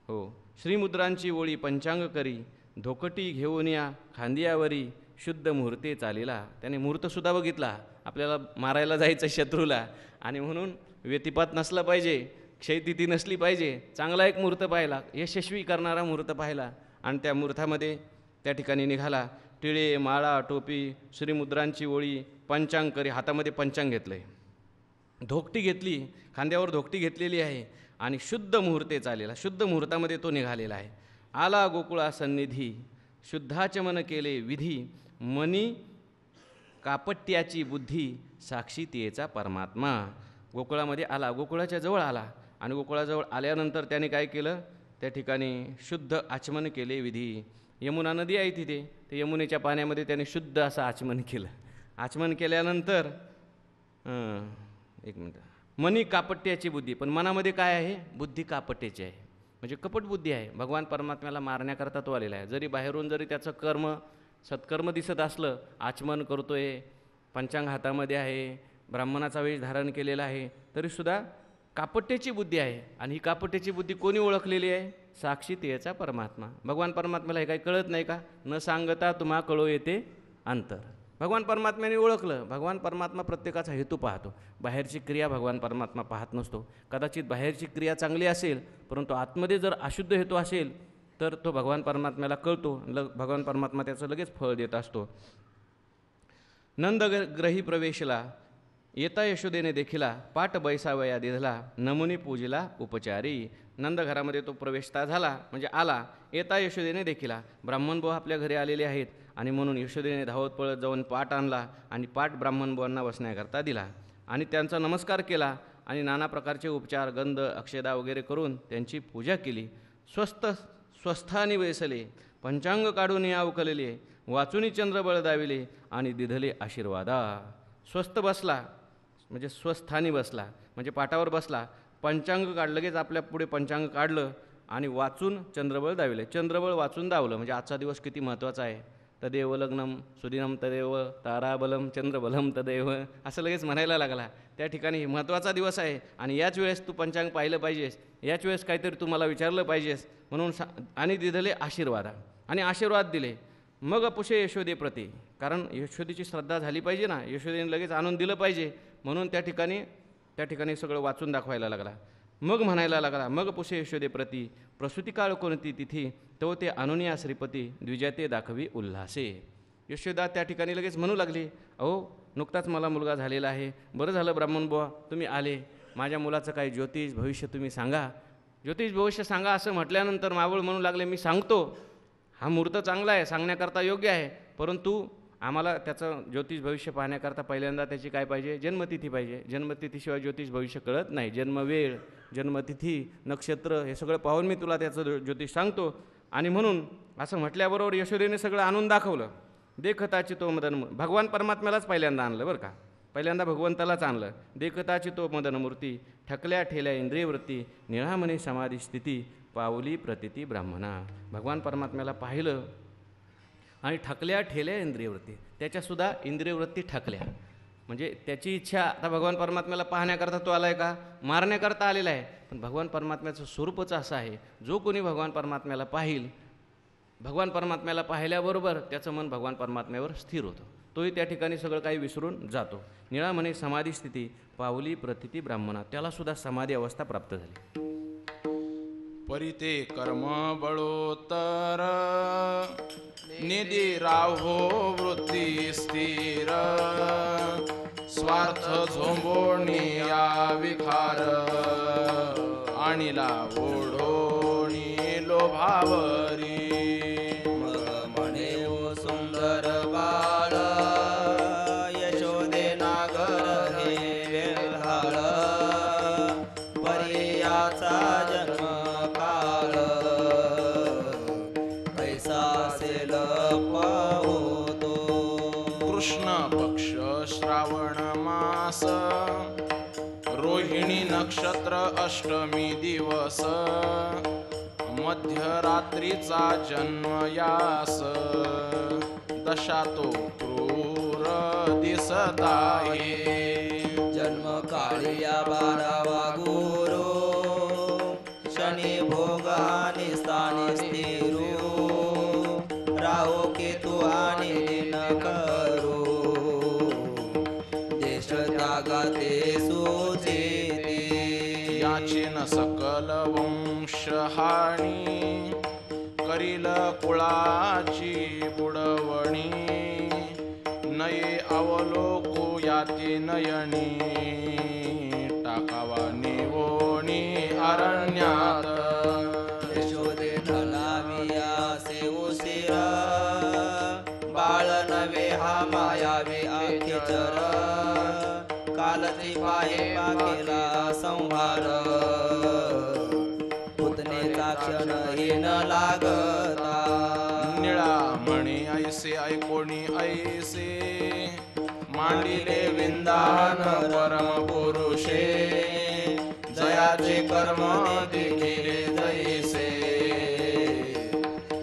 हो, श्रीमुद्रांची ओळी पंचांग करी. धोकटी घेऊन या खांदियावरी, शुद्ध मुहूर्ते चालीला. त्याने मुहूर्तसुद्धा बघितला, आपल्याला मारायला जायचं शत्रूला, आणि म्हणून व्यतिपात नसला पाहिजे, क्षयतिथी नसली पाहिजे. चांगला एक मुहूर्त पाहिला, यशस्वी करणारा मुहूर्त पाहिला आणि त्या मुहूर्तामध्ये त्या ठिकाणी निघाला. टिळे माळा टोपी, श्रीमुद्रांची ओळी पंचांग करी. हातामध्ये पंचांग घेतलं आहे, धोकटी घेतली, खांद्यावर धोकटी घेतलेली आहे आणि शुद्ध मुहूर्ते चालेला. शुद्ध मुहूर्तामध्ये तो निघालेला आहे. आला गोकुळा सन्निधी, शुद्धाचमन केले विधी. मनी कापट्याची बुद्धी, साक्षी तियेचा परमात्मा. गोकुळामध्ये आला, गोकुळाच्या जवळ आला आणि गोकुळाजवळ आल्यानंतर त्याने काय केलं, त्या ठिकाणी शुद्ध आचमन केले विधी. यमुना नदी आहे तिथे, ते यमुनेच्या पाण्यामध्ये त्याने शुद्ध असं आचमन केलं. आचमन केल्यानंतर एक मिनटं, मनी कापट्याची बुद्धी, पण मनामध्ये काय आहे, बुद्धी कापट्याची आहे, म्हणजे कपट बुद्धी आहे. भगवान परमात्म्याला मारण्याकरता तो आलेला आहे. जरी बाहेरून जरी त्याचं कर्म सत्कर्म दिसत असलं, आचमन करतोय, पंचांग हातामध्ये आहे, ब्राह्मणाचा वेश धारण केलेला आहे, तरीसुद्धा कापट्याची बुद्धी आहे. आणि ही कापट्याची बुद्धी कोणी ओळखलेली आहे, साक्षी तेचा परमात्मा. भगवान परमात्म्याला हे काही कळत नाही का, न सांगता तुम्हा कळो येते अंतर. भगवान परमात्म्याने ओळखलं. भगवान परमात्मा प्रत्येकाचा हेतू पाहतो. बाहेरची क्रिया भगवान परमात्मा पाहत नसतो. कदाचित बाहेरची क्रिया चांगली असेल, परंतु आतमध्ये जर अशुद्ध हेतू असेल तर तो भगवान परमात्म्याला कळतो. भगवान परमात्मा त्याचं लगेच फळ देत असतो. नंदग्रही प्रवेशला येता यशोदेने देखिला, पाठ बैसावया दिधला, नमुनी पूजिला उपचारी. नंद घरामध्ये तो प्रवेशता झाला म्हणजे आला. येता यशोदेने देखिला, ब्राह्मणबुवा आपल्या घरी आलेले आहेत आणि म्हणून यशोदेने धावत पळत जाऊन पाट आणला आणि पाट ब्राह्मणबुवांना बसण्याकरता दिला आणि त्यांचा नमस्कार केला आणि नाना प्रकारचे उपचार, गंध, अक्षदा वगैरे करून त्यांची पूजा केली. स्वस्थानी बैसले, पंचांग काढून या उकलले, वाचुनी चंद्रबळ दाविले आणि दिधले आशीर्वादा. स्वस्थ बसला म्हणजे स्वस्थानी बसला म्हणजे पाटावर बसला. पंचांग काढलं, लगेच आपल्या पुढे पंचांग काढलं आणि वाचून चंद्रबळ दाविले. चंद्रबळ वाचून दावलं म्हणजे आजचा दिवस किती महत्त्वाचा आहे. तदेव लग्नम सुदिनम तदेव ताराबलम चंद्रबलम तदेव असं लगेच म्हणायला लागला. त्या ठिकाणी महत्त्वाचा दिवस आहे आणि याच वेळेस तू पंचांग पाहिलं पाहिजेस, याच वेळेस काहीतरी तू मला विचारलं पाहिजेस म्हणून आणि दिधले आशीर्वादा आणि आशीर्वाद दिले. मग अपुषे यशोदे प्रती, कारण यशोदेची श्रद्धा झाली पाहिजे ना, यशोदेने लगेच आणून दिलं पाहिजे म्हणून त्या ठिकाणी सगळं वाचून दाखवायला लागला. मग म्हणायला लागला, मग पुषे यशोदे प्रती प्रसूती काळ कोणती तिथी, तो ते अनुनिया श्रीपती द्विजाते दाखवी उल्हासे. यशोदा त्या ठिकाणी लगेच म्हणू लागली, अहो नुकताच मला मुलगा झालेला आहे, बरं झालं ब्राह्मणबुवा तुम्ही आले, माझ्या मुलाचं काही ज्योतिष भविष्य तुम्ही सांगा, ज्योतिष भविष्य सांगा. असं म्हटल्यानंतर मावळ म्हणू लागले, मी सांगतो, हा मुहूर्त चांगला आहे, सांगण्याकरता योग्य आहे, परंतु आम्हाला त्याचं ज्योतिष भविष्य पाहण्याकरता पहिल्यांदा त्याची काय पाहिजे, जन्मतिथी पाहिजे. जन्मतिथीशिवाय ज्योतिष भविष्य कळत नाही. जन्मवेळ, जन्मतिथी, नक्षत्र हे सगळं पाहून मी तुला त्याचं ज्योतिष सांगतो. आणि म्हणून असं म्हटल्याबरोबर यशोदेने सगळं आणून दाखवलं. देखताची तो मदन, भगवान परमात्म्यालाच पहिल्यांदा आणलं बरं का, पहिल्यांदा भगवंतालाच आणलं. देखताची तो मदनमूर्ती, ठकल्या ठेल्या इंद्रियवृत्ती, निळामणी समाधी स्थिती, पावली प्रतिती ब्राह्मणा. भगवान परमात्म्याला पाहिलं आणि ठकल्या ठेल्या इंद्रियवृत्ती, त्याच्यासुद्धा इंद्रियवृत्ती ठकल्या म्हणजे त्याची इच्छा. आता भगवान परमात्म्याला पाहण्याकरता तो आला आहे का, मारण्याकरता आलेला आहे. पण भगवान परमात्म्याचं स्वरूपच असं आहे, जो कोणी भगवान परमात्म्याला पाहिल, भगवान परमात्म्याला पाहिल्याबरोबर त्याचं मन भगवान परमात्म्यावर स्थिर होतं. तोही त्या ठिकाणी सगळं काही विसरून जातो. निळामणी समाधी स्थिती, पावली प्रतिती ब्राह्मणा, त्यालासुद्धा समाधी अवस्था प्राप्त झाली. परिते कर्म बळोत्तर, निधी राहो वृत्ती स्थिर, स्वार्थ झोंबोनिया विखार, आणिला ओढोनी लोभावरी. मग म्हणे ओ सुंदर बाळ, यशोदे नागर हे वेल्हाळ, पर्याचा जन्म काळ, कैसा असेल पाहतो. कृष्ण पक्ष श्रावण मास, रोहिणी नक्षत्र अष्टमी दिवस, मध्यरात्रीचा जन्मयास, दशा तो क्रूर दिसत आहे. जन्म काळिया 12वा गुरु, शनी भोगानी स्थानी स्थिरू, राहो केतू आणि दिन करू, देश त्यागाते सुचिती. याची न सकल वंशहानी, करील कुळाची बुडवणी, नये अवलोकू याती नयनी, टाकावा निवोणी अरण्यात. यशोदे धनाविया से उशिर, बाळ नवे हा मायावी अखेचर, कालची पाहे पाकेला संहार, पुतनेचा क्षणही न लागता. निळा म्हणे ऐसे ऐकोणी ऐसे, मांडिले विंदान परम पुरुषे, जयाचे कर्म देखिले जैसे,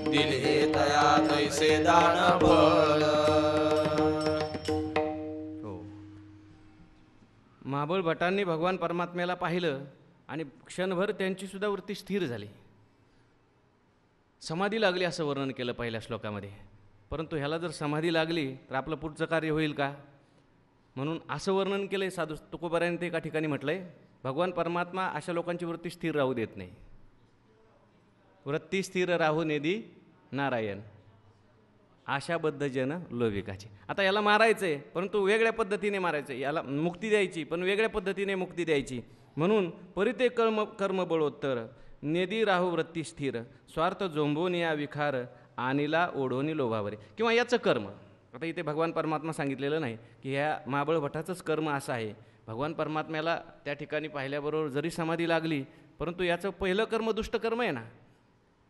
दिले तया तैसे दान फळ. महाबळ भटांनी भगवान परमात्म्याला पाहिलं आणि क्षणभर त्यांचीसुद्धा वृत्ती स्थिर झाली, समाधी लागली असं वर्णन केलं पहिल्या श्लोकामध्ये. परंतु ह्याला जर समाधी लागली तर आपलं पुढचं कार्य होईल का? म्हणून असं वर्णन केलं आहे साधू तुकोबारायांनी ते एका ठिकाणी म्हटलं आहे, भगवान परमात्मा अशा लोकांची वृत्ती स्थिर राहू देत नाही. वृत्ती स्थिर राहू नेदी नारायण, आशाबद्ध जन लोभिकाची. आता याला मारायचं आहे, परंतु वेगळ्या पद्धतीने मारायचं आहे. याला मुक्ती द्यायची, पण वेगळ्या पद्धतीने मुक्ती द्यायची. म्हणून परिते कर्म बळोत्तर, नेदी राहू वृत्ती स्थिर, स्वार्थ जोंबून या विखार, आणीला ओढोनी लोभावरे. किंवा याचं कर्म, आता इथे भगवान परमात्मा सांगितलेलं नाही की ह्या महाबळ भटाचंच कर्म असं आहे. भगवान परमात्म्याला त्या ठिकाणी पाहिल्याबरोबर जरी समाधी लागली, परंतु याचं पहिलं कर्म दुष्टकर्म आहे ना,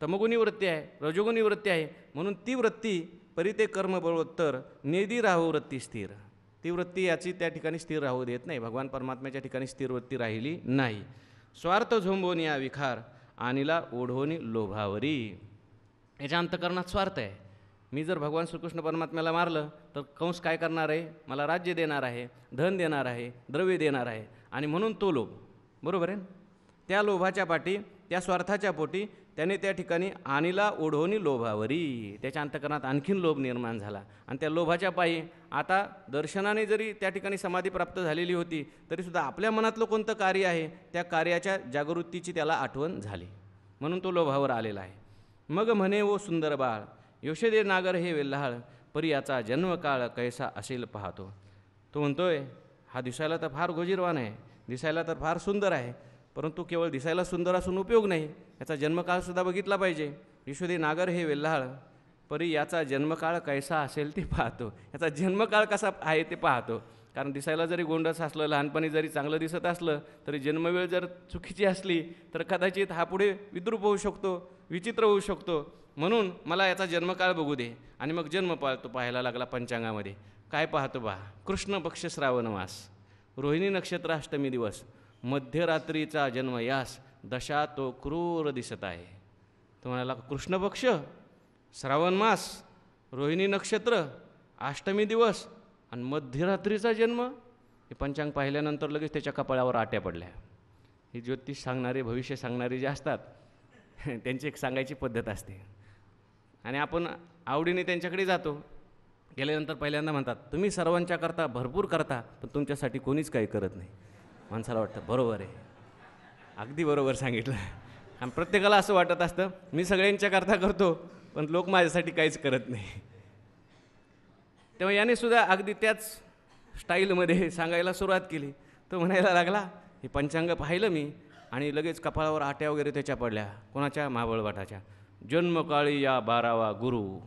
तमगुणी वृत्ती आहे, रजोगुणी वृत्ती आहे. म्हणून ती वृत्ती परिते कर्म बळोत्तर, नेदी राहू वृत्ती स्थिर, ती वृत्ती याची त्या ठिकाणी स्थिर राहू देत नाही. भगवान परमात्म्याच्या ठिकाणी स्थिर वृत्ती राहिली नाही. स्वार्थ झोंबोनी या विखार, आणीला ओढोनी लोभावरी. याच्या अंतकरणात स्वार्थ आहे. मी जर भगवान श्रीकृष्ण परमात्म्याला मारलं तर कंस काय करणार आहे? मला राज्य देणार आहे, धन देणार आहे, द्रव्य देणार आहे, आणि म्हणून तो लोभ. बरोबर आहे. त्या लोभाच्या पाठी, त्या स्वार्थाच्या पोटी त्याने त्या ठिकाणी आणीला ओढोनी लोभावरी, त्याच्या अंतकरणात आणखीन लोभ निर्माण झाला. आणि त्या लोभाच्या पायी आता दर्शनाने जरी त्या ठिकाणी समाधी प्राप्त झालेली होती, तरीसुद्धा आपल्या मनातलं कोणतं कार्य आहे त्या कार्याच्या जागृतीची त्याला आठवण झाली, म्हणून तो लोभावर आलेला आहे. मग म्हणे ओ सुंदर बाळ, यशोदे नागर हे वेल्हाळ, परी याचा जन्मकाळ कैसा असेल पाहतो. तो म्हणतोय, हा दिसायला तर फार गोजीरवान आहे, दिसायला तर फार सुंदर आहे, परंतु केवळ दिसायला सुंदर असून उपयोग नाही, याचा जन्मकाळसुद्धा बघितला पाहिजे. यशोदे नागर हे वेल्हाळ, परी याचा जन्मकाळ कैसा असेल ते पाहतो. याचा जन्मकाळ कसा आहे ते पाहतो. कारण दिसायला जरी गोंडस असलं, लहानपणी जरी चांगलं दिसत असलं, तरी जन्मवेळ जर चुकीची असली तर कदाचित हा पुढे विद्रूप होऊ शकतो, विचित्र होऊ शकतो. म्हणून मला याचा जन्मकाळ बघू दे. आणि मग जन्म पाहतो, पाहायला लागला पंचांगामध्ये. काय पाहतो बा? कृष्ण पक्ष श्रावण मास, रोहिणी नक्षत्र अष्टमी दिवस, मध्यरात्रीचा जन्म यास, दशा तो क्रूर दिसत आहे. तो म्हणाला, कृष्ण पक्ष, श्रावण मास, रोहिणी नक्षत्र, अष्टमी दिवस आणि मध्यरात्रीचा जन्म. हे पंचांग पाहिल्यानंतर लगेच त्याच्या कपाळावर आट्या पडल्या. ही ज्योतिष सांगणारे, भविष्य सांगणारे जे असतात त्यांची एक सांगायची पद्धत असते, आणि आपण आवडीने त्यांच्याकडे जातो. गेल्यानंतर पहिल्यांदा म्हणतात, तुम्ही सर्वांच्या करता भरपूर करता, पण तुमच्यासाठी कोणीच काही करत नाही. माणसाला वाटतं बरोबर आहे, अगदी बरोबर सांगितलं. आणि प्रत्येकाला असं वाटत असतं, मी सगळ्यांच्या करता करतो, पण लोक माझ्यासाठी काहीच करत नाही. तेव्हा याने सुद्धा अगदी त्याच स्टाईलमध्ये सांगायला सुरुवात केली. तो म्हणायला लागला, हे पंचांग पाहिलं मी, आणि लगेच कपाळावर आट्या वगैरे त्याच्या पडल्या. कोणाच्या? महाबळभटाच्या. जन्मकाळी या 12वा गुरु,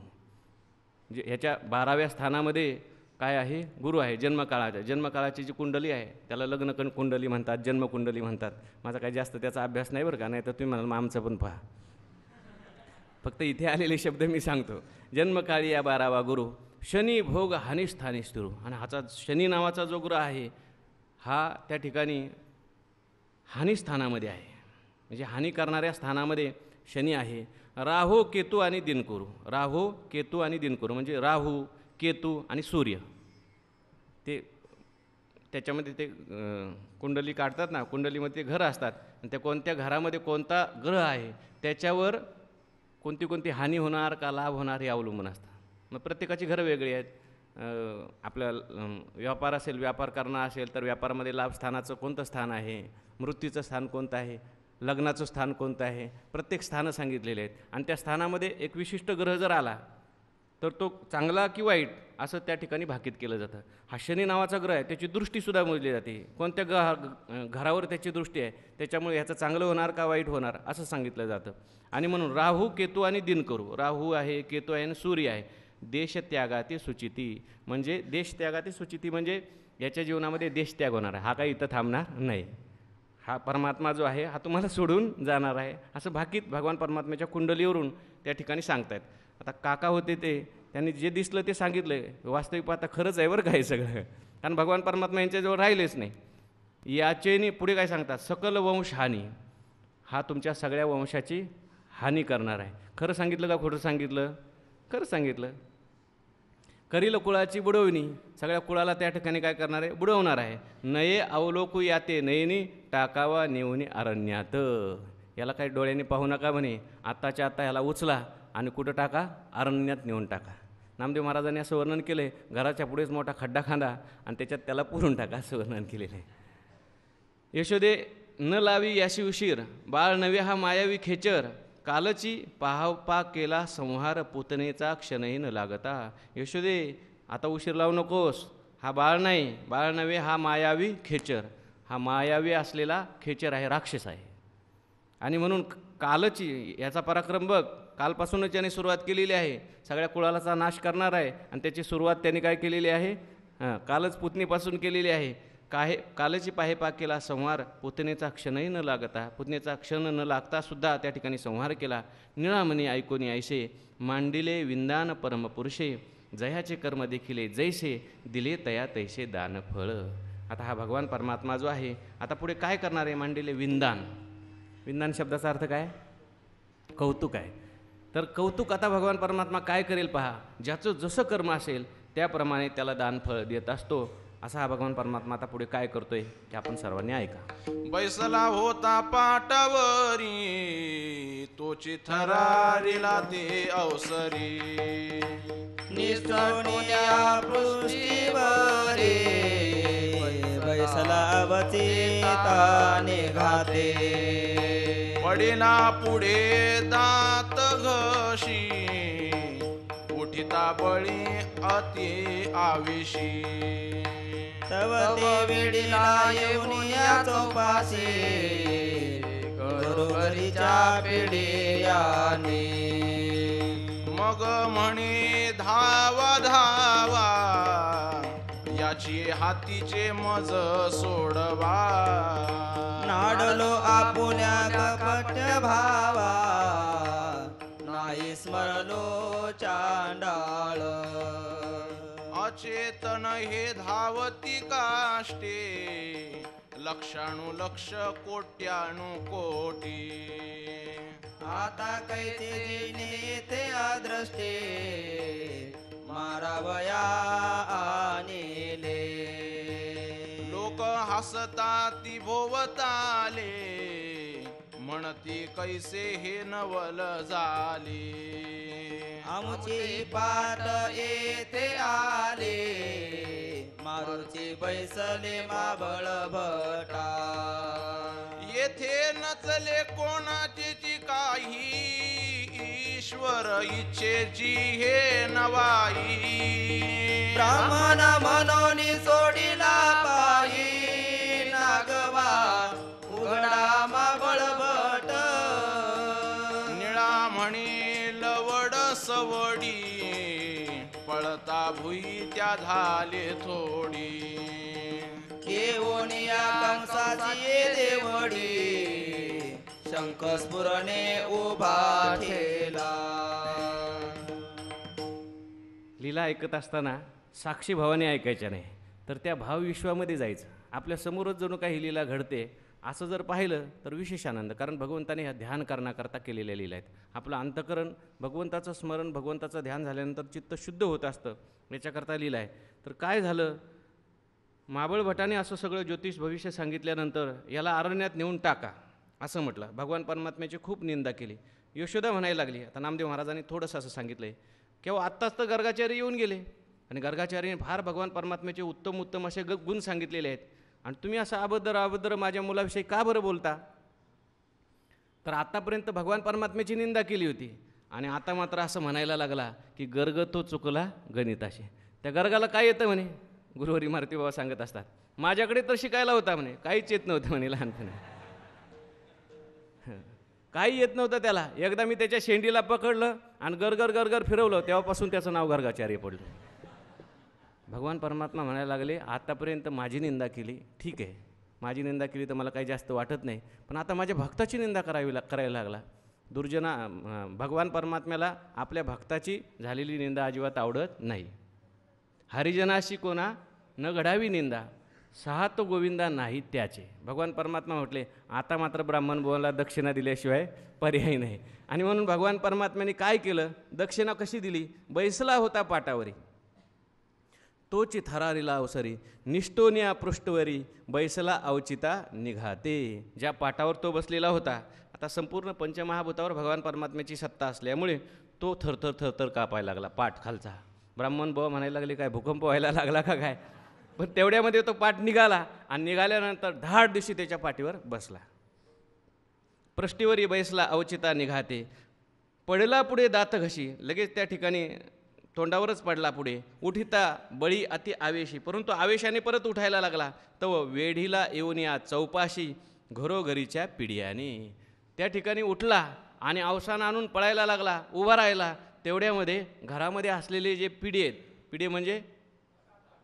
जे ह्याच्या 12व्या स्थानामध्ये काय आहे? गुरु आहे. जन्मकाळाच्या, जन्मकाळाची जी कुंडली आहे त्याला लग्न कुंडली म्हणतात, जन्मकुंडली म्हणतात. माझा काही जास्त त्याचा अभ्यास नाही बरं का, नाही तर तुम्ही म्हणाल मग आमचं पण पहा. फक्त इथे आलेले शब्द मी सांगतो. जन्मकाळी या 12वा गुरु, शनी भोग हानिस्थानी स्तुरू. आणि हाचा शनी नावाचा जो ग्रह आहे हा त्या ठिकाणी हानिस्थानामध्ये आहे, म्हणजे हानी करणाऱ्या स्थानामध्ये शनी आहे. राहू, केतू आणि दिनकुरू. राहू, केतू आणि दिनकुरू म्हणजे राहू, केतू आणि सूर्य. ते त्याच्यामध्ये ते कुंडली काढतात ना, कुंडलीमध्ये ते घरं असतात, आणि त्या कोणत्या घरामध्ये कोणता ग्रह आहे त्याच्यावर कोणती कोणती हानी होणार का लाभ होणार हे अवलंबून असतं. मग प्रत्येकाची घरं वेगळी आहेत. आपल्या व्यापार असेल, व्यापार करणं असेल तर व्यापारामध्ये लाभ स्थानाचं कोणतं स्थान आहे, मृत्यूचं स्थान कोणतं आहे, लग्नाचं स्थान कोणतं आहे, प्रत्येक स्थानं सांगितलेले आहेत. आणि त्या स्थानामध्ये एक विशिष्ट ग्रह जर आला तर तो चांगला की वाईट असं त्या ठिकाणी भाकीत केलं जातं. हा शनी नावाचा ग्रह आहे, त्याची दृष्टीसुद्धा मोजली जाते. कोणत्या घरावर त्याची दृष्टी आहे त्याच्यामुळे ह्याचं चांगलं होणार का वाईट होणार असं सांगितलं जातं. आणि म्हणून राहू, केतू आणि दिनकरू. राहू आहे, केतू आहे आणि सूर्य आहे. देशत्यागाती सुचिती म्हणजे देशत्यागाती सुचिती म्हणजे याच्या जीवनामध्ये देशत्याग होणार आहे. हा काही इथं थांबणार नाही. हा परमात्मा जो आहे हा तुम्हाला सोडून जाणार आहे असं भाकीत भगवान परमात्म्याच्या कुंडलीवरून त्या ठिकाणी सांगतायत. आता काका होते त्यांनी जे दिसलं ते सांगितलं. वास्तविक पाहता खरंच आहे बरं का हे सगळं, कारण भगवान परमात्मा यांच्याजवळ राहिलेच नाही. याचेनी पुढे काय सांगतात? सकल वंश हानी. हा तुमच्या सगळ्या वंशाची हानी करणार आहे. खरं सांगितलं का खोटं सांगितलं? खरं सांगितलं. करील कुळाची बुडवणी. सगळ्या कुळाला त्या ठिकाणी काय करणार आहे? बुडवणार आहे. नये अवलोकू याते नयनी टाकावा नेऊनी अरण्यात. याला काही डोळ्यांनी पाहू नका म्हणे, आत्ताच्या आत्ता ह्याला उचला आणि कुठं टाका? अरण्यात नेऊन टाका. नामदेव महाराजांनी असं वर्णन केलं आहे, घराच्या पुढेच मोठा खड्डा खांदा आणि त्याच्यात त्याला पुरून टाका, असं वर्णन केलेलं आहे. यशोदे न लावी याशी उशीर, बाळ नवे हा मायावी खेचर, कालची पाहापा केला संहार, पुतनेचा क्षणही न लागता. यशोदे आता उशीर लावू नकोस, हा बाळ नाही, बाळ नवे हा मायावी खेचर, हा मायावी असलेला खेचर आहे, राक्षस आहे. आणि म्हणून कालची, याचा पराक्रम बघ, कालपासूनच त्याने सुरुवात केलेली आहे, सगळ्या कुळालाचा नाश करणार आहे. आणि त्याची सुरुवात त्यांनी काय केलेली आहे, कालच पुतणीपासून केलेली आहे. कालची पाहे पाकेला संहार, पुतनेचा क्षणही न लागता, पुतनेचा क्षण न लागता सुद्धा त्या ठिकाणी संहार केला. निळामणी ऐकोनी ऐसे, मांडिले विंदान परमपुरुषे, जयाचे कर्म देखिले जैसे, दिले तया तैसे दान फळ. आता हा भगवान परमात्मा जो आहे, आता पुढे काय करणार आहे, मांडिले विंदान. विंदान शब्दाचा अर्थ काय, कौतुक आहे. तर कौतुक आता भगवान परमात्मा काय करेल पहा, ज्याचं जसं कर्म असेल त्याप्रमाणे त्याला दानफळ देत असतो. असा हा भगवान परमात्मा आता पुढे काय करतोय ते आपण सर्वांनी ऐका. बैसला होता पाटावरी, तोची थरारीला ते अवसरी, निष्ठुनिया पृष्ठीवरी, बैसला अवचिता निघाते. पडिला पुढे दात घशी, उठिता बळी अति आविषी, तव ते वेडीला येऊनिया चौपाशी, घरोघरीच्या पेढियाने. मग म्हणे धावा धावा, याची हातीचे मज सोडवा, नाडलो आपुल्या कपट भावा, नाही स्मरलो चांडाळ. अचेतन हे धावती काष्टे, लक्षाणू लक्ष कोट्याणू कोटी, आता कैते जिने अद्रष्टे, मारावया आणिले. लोक हसता ती भोवताले, म्हणती कैसे हे नवल झाले. आमची पाट येथे आले, मारुची बैसले माबळ भटा. येथे नचले कोणाची काही, ईश्वर इच्छेची हे नवाई. ब्राह्मण म्हणून सोडिला पायी, नागवा उघडा माबळ भट. निळा म्हणे लवड सवडी, पळता भुई त्या झाले थोडी. येऊनिया कंसाची देवडी, शंख स्फुरणे उभा ठेला. लीला ऐकत असताना साक्षी भावाने ऐकायच्या नाही, तर त्या भावविश्वामध्ये जायचं. आपल्या समोरच जणू काही लीला घडते असं जर पाहिलं तर विशेष आनंद, कारण भगवंताने ह्या ध्यान करण्याकरता केलेल्या लीला आहेत. आपलं अंतकरण भगवंताचं स्मरण, भगवंताचं ध्यान झाल्यानंतर चित्त शुद्ध होत असतं, याच्याकरता लीला आहे. तर काय झालं, माबळ भटाने असं सगळं ज्योतिष भविष्य सांगितल्यानंतर याला अरण्यात नेऊन टाका असं म्हटलं. भगवान परमात्म्याची खूप निंदा केली. यशोदा म्हणायला लागली. आता नामदेव महाराजांनी थोडंसं असं सांगितलं आहे, केव्हा आत्ताच तर गर्गाचार्य येऊन गेले आणि गर्गाचार्याने फार भगवान परमात्म्याचे उत्तम उत्तम असे गुण सांगितलेले आहेत, आणि तुम्ही असं अभद्र माझ्या मुलाविषयी का बरं बोलता. तर आतापर्यंत भगवान परमात्म्याची निंदा केली होती, आणि आता मात्र असं म्हणायला लागला की गर्ग तो चुकला गणिताशी. त्या गर्गाला काय येतं म्हणे, गुरुवारी मारुती बाबा सांगत असतात, माझ्याकडे तर शिकायला होता म्हणे, काहीच येत नव्हतं म्हणे लहानपणी, काही येत नव्हतं त्याला. एकदा मी त्याच्या शेंडीला पकडलं आणि गरगर गरगर फिरवलं, तेव्हापासून त्याचं नाव गर्गाचार्य पडलं. भगवान परमात्मा म्हणायला लागले, आतापर्यंत माझी निंदा केली, ठीक आहे, माझी निंदा केली तर मला काही जास्त वाटत नाही, पण आता माझ्या भक्ताची निंदा करायला लागला. भगवान परमात्म्याला आपल्या भक्ताची झालेली निंदा अजिबात आवडत नाही. हरिजनाशी कोणा न घडावी निंदा, सहा तो गोविंदा नाही त्याचे. भगवान परमात्मा म्हटले, आता मात्र ब्राह्मण बोला दक्षिणा दिल्याशिवाय पर्याय नाही. आणि म्हणून भगवान परमात्म्याने काय केलं, दक्षिणा कशी दिली, बैसला होता पाटावरी, तोची थरारीला अवसरी, निष्ठोनिया पृष्ठवरी, बैसला अवचिता निघाते. ज्या पाटावर तो बसलेला होता, आता संपूर्ण पंचमहाभूतावर भगवान परमात्म्याची सत्ता असल्यामुळे तो थरथर थरथर कापायला लागला पाठ खालचा. ब्राह्मण बुवा म्हणायला लागले, काय भूकंप व्हायला लागला का काय? पण तेवढ्यामध्ये तो पाठ निघाला आणि निघाल्यानंतर धाड दिवशी त्याच्या पाठीवर बसला. पृष्ठीवरी बैसला अवचिता निघाते, पडला पुढे दात घशी. लगेच त्या ठिकाणी तोंडावरच पडला पुढे. उठिता बळी अति आवेशी, परंतु आवेशाने परत उठायला लागला. तव वेढीला येऊन या चौपाशी घरोघरीच्या पिढ्याने. त्या ठिकाणी उठला आणि अवसान आणून पळायला लागला, उभा राहिला. तेवढ्यामध्ये घरामध्ये असलेले जे पिढी आहेत, पिढी म्हणजे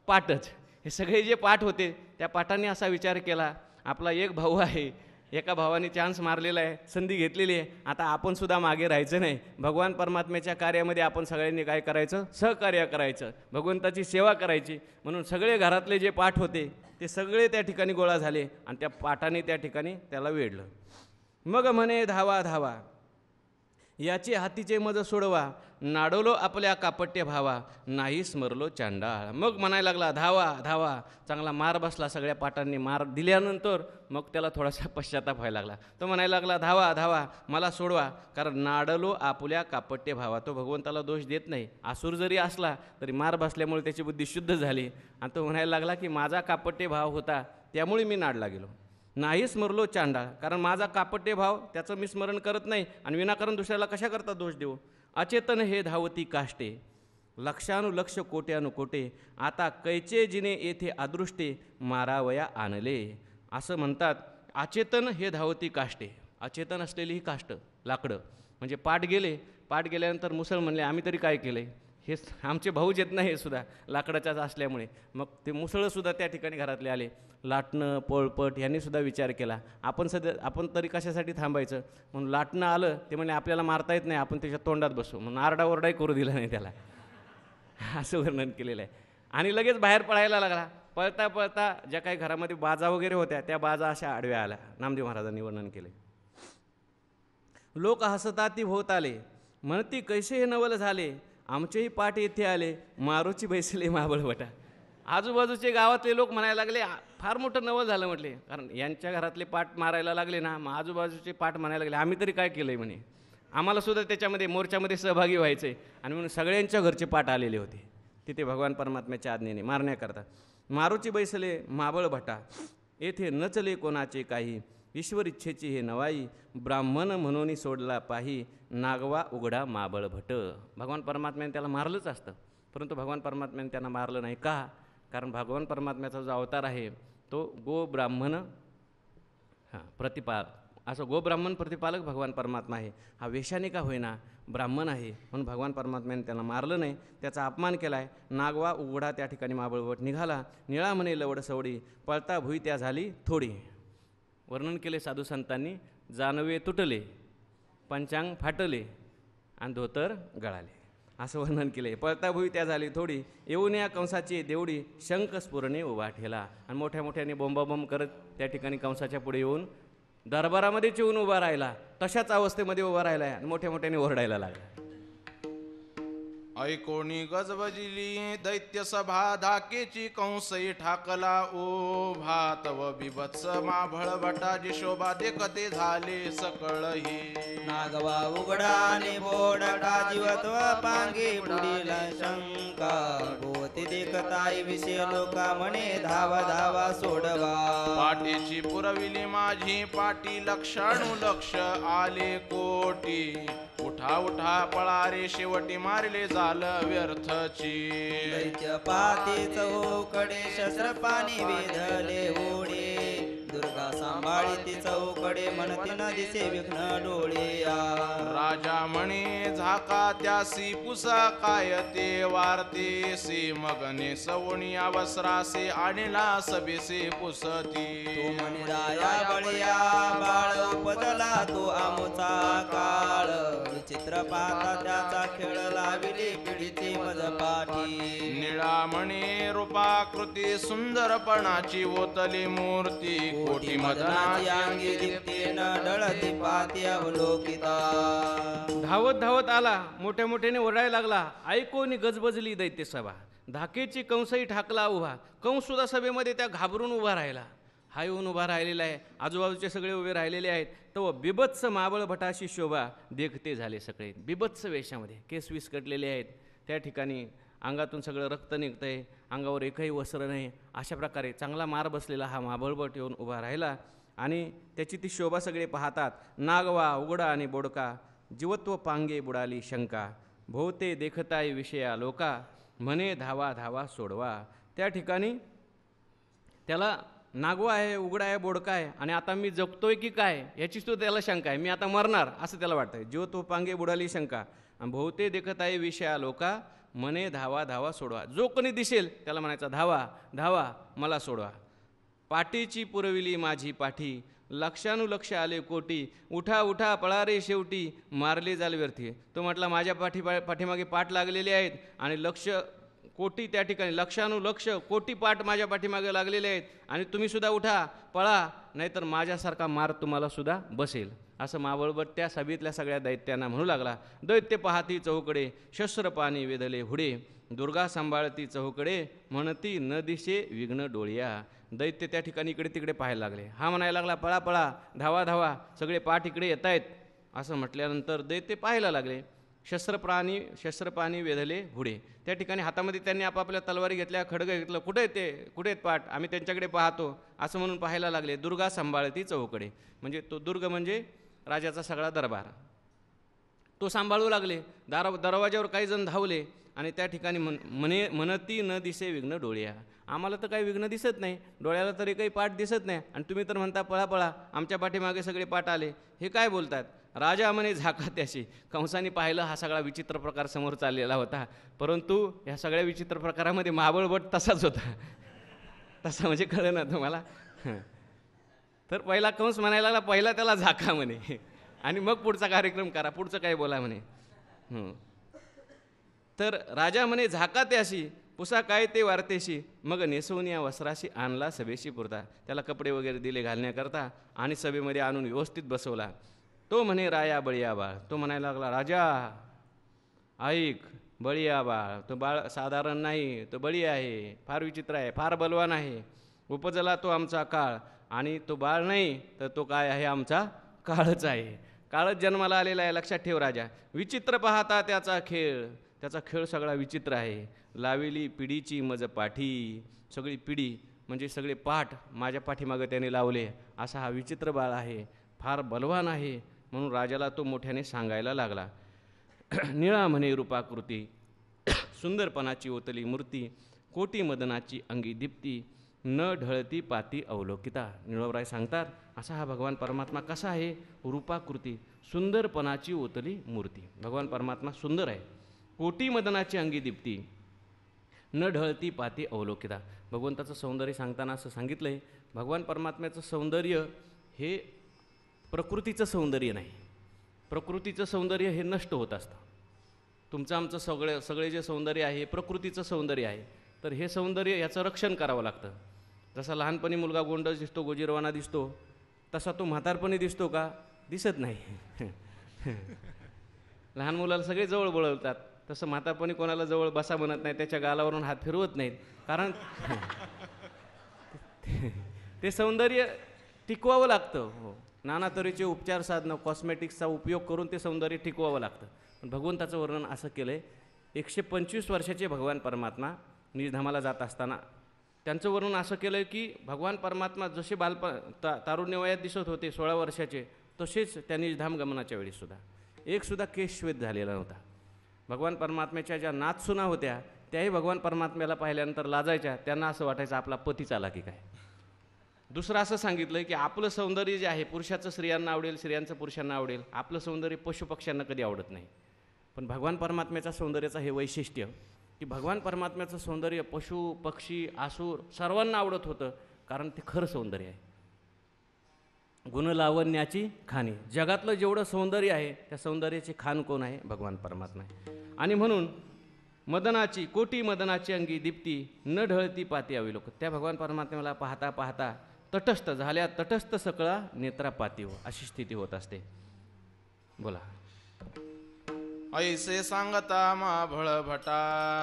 पाटच, हे सगळे जे पाठ होते त्या पाठांनी असा विचार केला, आपला एक भाऊ आहे, एका भावाने चान्स मारलेला आहे, संधी घेतलेली आहे, आता आपण सुद्धा मागे राहायचं नाही. भगवान परमात्म्याच्या कार्यामध्ये आपण सगळ्यांनी काय करायचं? सहकार्य करायचं, भगवंताची सेवा करायची. म्हणून सगळे घरातले जे पाठ होते ते सगळे त्या ठिकाणी गोळा झाले आणि त्या पाठाने त्या ठिकाणी त्याला वेढलं. मग म्हणे धावा धावा, याचे हातीचे मज सोडवा, नाडवलो आपल्या कापट्य भावा, नाही स्मरलो चांडाळ. मग म्हणायला लागला, धावा धावा. चांगला मार बसला, सगळ्या पाटांनी मार दिल्यानंतर मग त्याला थोडासा पश्चाताप व्हायला लागला. तो म्हणायला लागला, धावा धावा, मला सोडवा, कारण नाडलो आपल्या कापट्य भावा. तो भगवंताला दोष देत नाही, आसूर जरी असला तरी मार बसल्यामुळे त्याची बुद्धी शुद्ध झाली आणि तो म्हणायला लागला की माझा कापट्य भाव होता त्यामुळे मी नाडला गेलो. नाही स्मरलो चांडाळ, कारण माझा कापट्य भाव त्याचं मी स्मरण करत नाही आणि विनाकारण दुसऱ्याला कशा करता दोष देऊ. अचेतन हे धावती काष्टे, लक्षानुलक्ष कोट्यानुकोटे, आता कैचे जिने येथे अदृष्टे, मारावया आणले. असं म्हणतात, अचेतन हे धावती काष्टे. अचेतन असलेली ही काष्ट, लाकडं म्हणजे पाठ गेले. पाठ गेल्यानंतर मुसळ म्हणले, आम्ही तरी काय केलं? हे आमचे भाऊच येत नाही, हे सुद्धा लाकडाच्याच असल्यामुळे. मग ते मुसळंसुद्धा त्या ठिकाणी घरातले आले. लाटणं पोळपट यांनीसुद्धा विचार केला, आपण तरी कशासाठी थांबायचं? म्हणून लाटणं आलं, ते म्हणजे आपल्याला मारता येत नाही, आपण त्याच्या तोंडात बसू, म्हणून आरडाओरडाही करू दिला नाही त्याला. असं वर्णन केलेलं आहे. आणि लगेच बाहेर पळायला लागला. पळता पळता ज्या काही घरामध्ये बाजा वगैरे होत्या त्या बाजा अशा आडव्या आल्या. नामदेव महाराजांनी वर्णन केले. लोक हसताती होत आले, म्हणती कैसे हे नवल झाले, आमचेही पाठ येथे आले, मारोची बैसले महाबळवटा. आजूबाजूचे गावातले लोक म्हणायला लागले, फार मोठं नवल झालं म्हटले, कारण यांच्या घरातले पाठ मारायला लागले ना, मग आजूबाजूचे पाठ म्हणायला लागले, आम्ही तरी काय केलं आहे म्हणे, आम्हालासुद्धा त्याच्यामध्ये मोर्चामध्ये सहभागी व्हायचं आहे. आणि म्हणून सगळ्यांच्या घरचे पाठ आलेले होते तिथे भगवान परमात्म्याच्या आज्ञेने मारण्याकरता. मारोची बैसले महाबळ भटा, येथे नचले कोणाचे काही, ईश्वर इच्छेची हे नवाई, ब्राह्मण म्हणून सोडला पाही, नागवा उघडा माबळ भट. भगवान परमात्म्याने त्याला मारलंच असतं, परंतु भगवान परमात्म्याने त्यांना मारलं नाही. का? कारण भगवान परमात्म्याचा जो अवतार आहे तो गो ब्राह्मण प्रतिपाल, असं गो ब्राह्मण प्रतिपालक भगवान परमात्मा आहे. हा वेशाने का होईना ब्राह्मण आहे, म्हणून भगवान परमात्म्याने त्यांना मारलं नाही, त्याचा अपमान केला आहे. नागवा उघडा त्या ठिकाणी माबळवट निघाला, निळा म्हणे लवड सवडी, पळता भुई त्या झाली थोडी. वर्णन केले साधू संतांनी, जानवे तुटले, पंचांग फाटले आणि धोतर गळाले, असं वर्णन केले. पळता भुई त्या झाली थोडी, येऊन या कंसाची देवडी, शंख स्फुरणे उभा ठेला. आणि मोठ्या मोठ्याने बोंबाबोंब करत त्या ठिकाणी कंसाच्या पुढे येऊन दरबारामध्येच येऊन उभा राहिला, तशाच अवस्थेमध्ये उभा राहिला आणि मोठ्या मोठ्याने ओरडायला लागला. ऐकोणी गजबजली दैत्य सभा, धाकेची कंसई ठाकला ओभा, तव बिभत्स माभळ भटाची शोभा, देखते झाले सकळही. नागवा उघडाने बोडटा, जीवत्व पांगे बुडीला शंका, भोवती देखताई विषय लोका, म्हणे धावा धावा सोडवा. पाठीची पुरविली माझी पाटी, लक्षानुलक्ष आले कोटी, उठा उठा पळा रे शेवटी, मारले झालं व्यर्थची. दैत्य पाती चौकडे, शस्त्र पाणी वेधले ओढे, दुर्गा सांभाळी ती चौकडे, म्हणती न दिसे विघ्न डोळे. राजा म्हणे झाका त्यासी, पुसा काय ते वारतेसी, मगने सवणी अवसरासे, आणला सभेसे पुसती. तो म्हणे राया बळिया बाळ, उपजला तो आमचा काळ, विचित्र पाहता त्याचा खेळ, लाविली पिढीची मज पाठी. निळा म्हणे रूपाकृती, सुंदरपणाची ओतली मूर्ती, कोटी मदनाची अंगी दीप्ती, न डळती पाती अवलोकिता. धावत धावत आला, मोठ्या मोठ्याने ओरडायला लागला, ऐकोनी गजबजली दैत्य सभा, धाकेची कंसही ठाकला उभा. कंस सुद्धा सभेमध्ये त्या घाबरून उभा राहिला. हा येऊन उभा राहिलेला आहे, आजूबाजूचे सगळे उभे राहिलेले आहेत. तो बिभत्स माबळ भटाशी शोभा, देखते झाले सगळे. बिभत्स वेशामध्ये केस विस्कटलेले आहेत, त्या ठिकाणी अंगातून सगळं रक्त निघतंय, अंगावर एकही वस्त्र नाही. अशा प्रकारे चांगला मार बसलेला हा महाबळवट येऊन उभा राहिला आणि त्याची ती शोभा सगळे पाहतात. नागवा उघडा आणि बोडका, जीवत्व पांगे बुडाली शंका, भोवते देखताय विषया लोका, म्हणे धावा धावा सोडवा. त्या ठिकाणी त्याला नागवा आहे, उघडा आहे, बोडका आहे आणि आता मी जगतोय की काय याची सुद्धा त्याला शंका आहे. मी आता मरणार असं त्याला वाटतं. जीवत्व पांगे बुडाली शंका, आणि भोवते देखताय विषया लोका, म्हणे धावा धावा सोडवा. जो कोणी दिसेल त्याला म्हणायचा धावा धावा मला सोडवा. पाठीची पुरविली माझी पाठी, लक्षानुलक्ष आले कोटी, उठा उठा पळा रे शेवटी, मारले जाल व्यर्थी. तो म्हटला माझ्या पाठीमागे पाठ लागलेले आहेत आणि लक्ष कोटी, त्या ठिकाणी लक्षानुलक्ष कोटी पाठ माझ्या पाठीमागे लागलेले आहेत आणि तुम्हीसुद्धा उठा पळा, नाहीतर माझ्यासारखा मार तुम्हाला सुद्धा बसेल. असं महाबळवट त्या सभेतल्या सगळ्या दैत्यांना म्हणू लागला. दैत्य पाहती चहूकडे, शस्त्रपाणी वेधले हुडे, दुर्गा सांभाळती चहूकडे, म्हणती न दिशे विघ्न डोळ्या. दैत्य त्या ठिकाणी इकडे तिकडे पाहायला लागले. हा म्हणायला लागला पळा पळा धावा धावा, सगळे पाठ इकडे येत आहेत. असं म्हटल्यानंतर दैत्य पाहायला लागले. शस्त्रपाणी वेधले हुडे, त्या ठिकाणी हातामध्ये त्यांनी आपापल्या तलवारी घेतल्या, खडग घेतलं. कुठे आहेत पाठ, आम्ही त्यांच्याकडे पाहतो असं म्हणून पाहायला लागले. दुर्गा सांभाळती चहूकडे, म्हणजे तो दुर्ग म्हणजे राजाचा सगळा दरबार, तो सांभाळू लागले. दरवाज्यावर काही जण धावले आणि त्या ठिकाणी म्हणती न दिसे विघ्न डोळ्या. आम्हाला तर काही विघ्न दिसत नाही, डोळ्याला तरी काही पाठ दिसत नाही आणि तुम्ही तर म्हणता पळा पळा, आमच्या पाठीमागे सगळे पाठ आले. हे काय बोलतात? राजा म्हणे झाका त्याशी. कंसाने पाहिलं हा सगळा विचित्र प्रकार समोर चाललेला होता, परंतु ह्या सगळ्या विचित्र प्रकारामध्ये महाबळवट तसाच होता. तसा म्हणजे कळलं ना तुम्हाला. तर पहिला कंस म्हणायला लागला, पहिला त्याला झाका म्हणे आणि मग पुढचा कार्यक्रम करा, पुढचं काय बोला म्हणे. तर राजा म्हणे झाका त्याशी, पुसा काय ते वार्तेशी, मग नेसवून या वस्त्राशी आणला सभेशी पुरता. त्याला कपडे वगैरे दिले घालण्याकरता आणि सभेमध्ये आणून व्यवस्थित बसवला. तो म्हणे राया बळीया बाळ. तो म्हणायला लागला राजा ऐक, बळीया बाळ, तो बाळ साधारण नाही, तो बळी आहे, फार विचित्र आहे, फार बलवान आहे. उपजला तो आमचा काळ, आणि तो बाळ नाही तर तो काय आहे, आमचा काळच आहे. काळच जन्माला आलेला आहे, लक्षात ठेव राजा. विचित्र पाहता त्याचा खेळ सगळा विचित्र आहे. लाविली पिढीची मज पाठी, सगळी पिढी म्हणजे सगळे पाठ माझ्या पाठीमागं त्याने लावले. असा हा विचित्र बाळ आहे, फार बलवान आहे. म्हणून राजाला तो मोठ्याने सांगायला लागला. निळा म्हणे रूपाकृती, सुंदरपणाची ओतली मूर्ती, कोटी मदनाची अंगी दीप्ती, न ढळती पाती अवलोकिता. निळवराय सांगतात असा हा भगवान परमात्मा कसा आहे, रूपाकृती, सुंदरपणाची ओतली मूर्ती. भगवान परमात्मा सुंदर आहे. कोटी मदनाची अंगी दीप्ती, न ढळती पाती अवलोकिता. भगवंताचं सौंदर्य सांगताना असं सांगितलं आहे, भगवान परमात्म्याचं सौंदर्य हे प्रकृतीचं सौंदर्य नाही. प्रकृतीचं सौंदर्य हे नष्ट होत असतं. तुमचं आमचं सगळे जे सौंदर्य आहे प्रकृतीचं सौंदर्य आहे. तर हे सौंदर्य याचं रक्षण करावं लागतं. जसा लहानपणी मुलगा गोंडस दिसतो, गोजीरवाना दिसतो, तसा तो म्हातारपणी दिसतो का? दिसत नाही. लहान मुलाला सगळे जवळ बोलवतात, तसं म्हातारपणी कोणाला जवळ बसा म्हणत नाही, त्याच्या गालावरून हात फिरवत नाहीत. कारण ते सौंदर्य टिकवावं लागतं. हो, नाना तऱ्हेचे उपचार साधनं, कॉस्मेटिक्सचा उपयोग करून ते सौंदर्य टिकवावं लागतं. पण भगवंताचं वर्णन असं केलं आहे. 125 वर्षाचे भगवान परमात्मा निजधामाला जात असताना त्यांचं वर्णन असं केलं आहे की भगवान परमात्मा जसे तारुण्य वयात दिसत होते 16 वर्षाचे, तसेच त्या निजधाम गमनाच्या वेळीसुद्धा एकसुद्धा केश श्वेत झालेला नव्हता. भगवान परमात्म्याच्या ज्या नाथसुना होत्या त्याही भगवान परमात्म्याला पाहिल्यानंतर लाजायच्या. त्यांना असं वाटायचं आपला पती चाला की काय. दुसरं असं सांगितलं की आपलं सौंदर्य जे आहे पुरुषाचं स्त्रियांना आवडेल, स्त्रियांचं पुरुषांना आवडेल. आपलं सौंदर्य पशुपक्ष्यांना कधी आवडत नाही. पण भगवान परमात्म्याच्या सौंदर्याचं हे वैशिष्ट्य की भगवान परमात्म्याचं सौंदर्य पशु पक्षी आसूर सर्वांना आवडत होतं, कारण ते खरं सौंदर्य आहे. गुणलावण्याची खाणी, जगातलं जेवढं सौंदर्य आहे त्या सौंदर्याची खाण कोण आहे? भगवान परमात्मा आहे. आणि म्हणून मदनाची कोटी मदनाची अंगी दीप्ती, न ढळती पाती अविलोक. त्या भगवान परमात्म्याला पाहता पाहता तटस्थ झाल्या, तटस्थ सकळा नेत्रापाती हो, अशी स्थिती होत असते. बोला. ऐसे सांगता मा भळ भटा,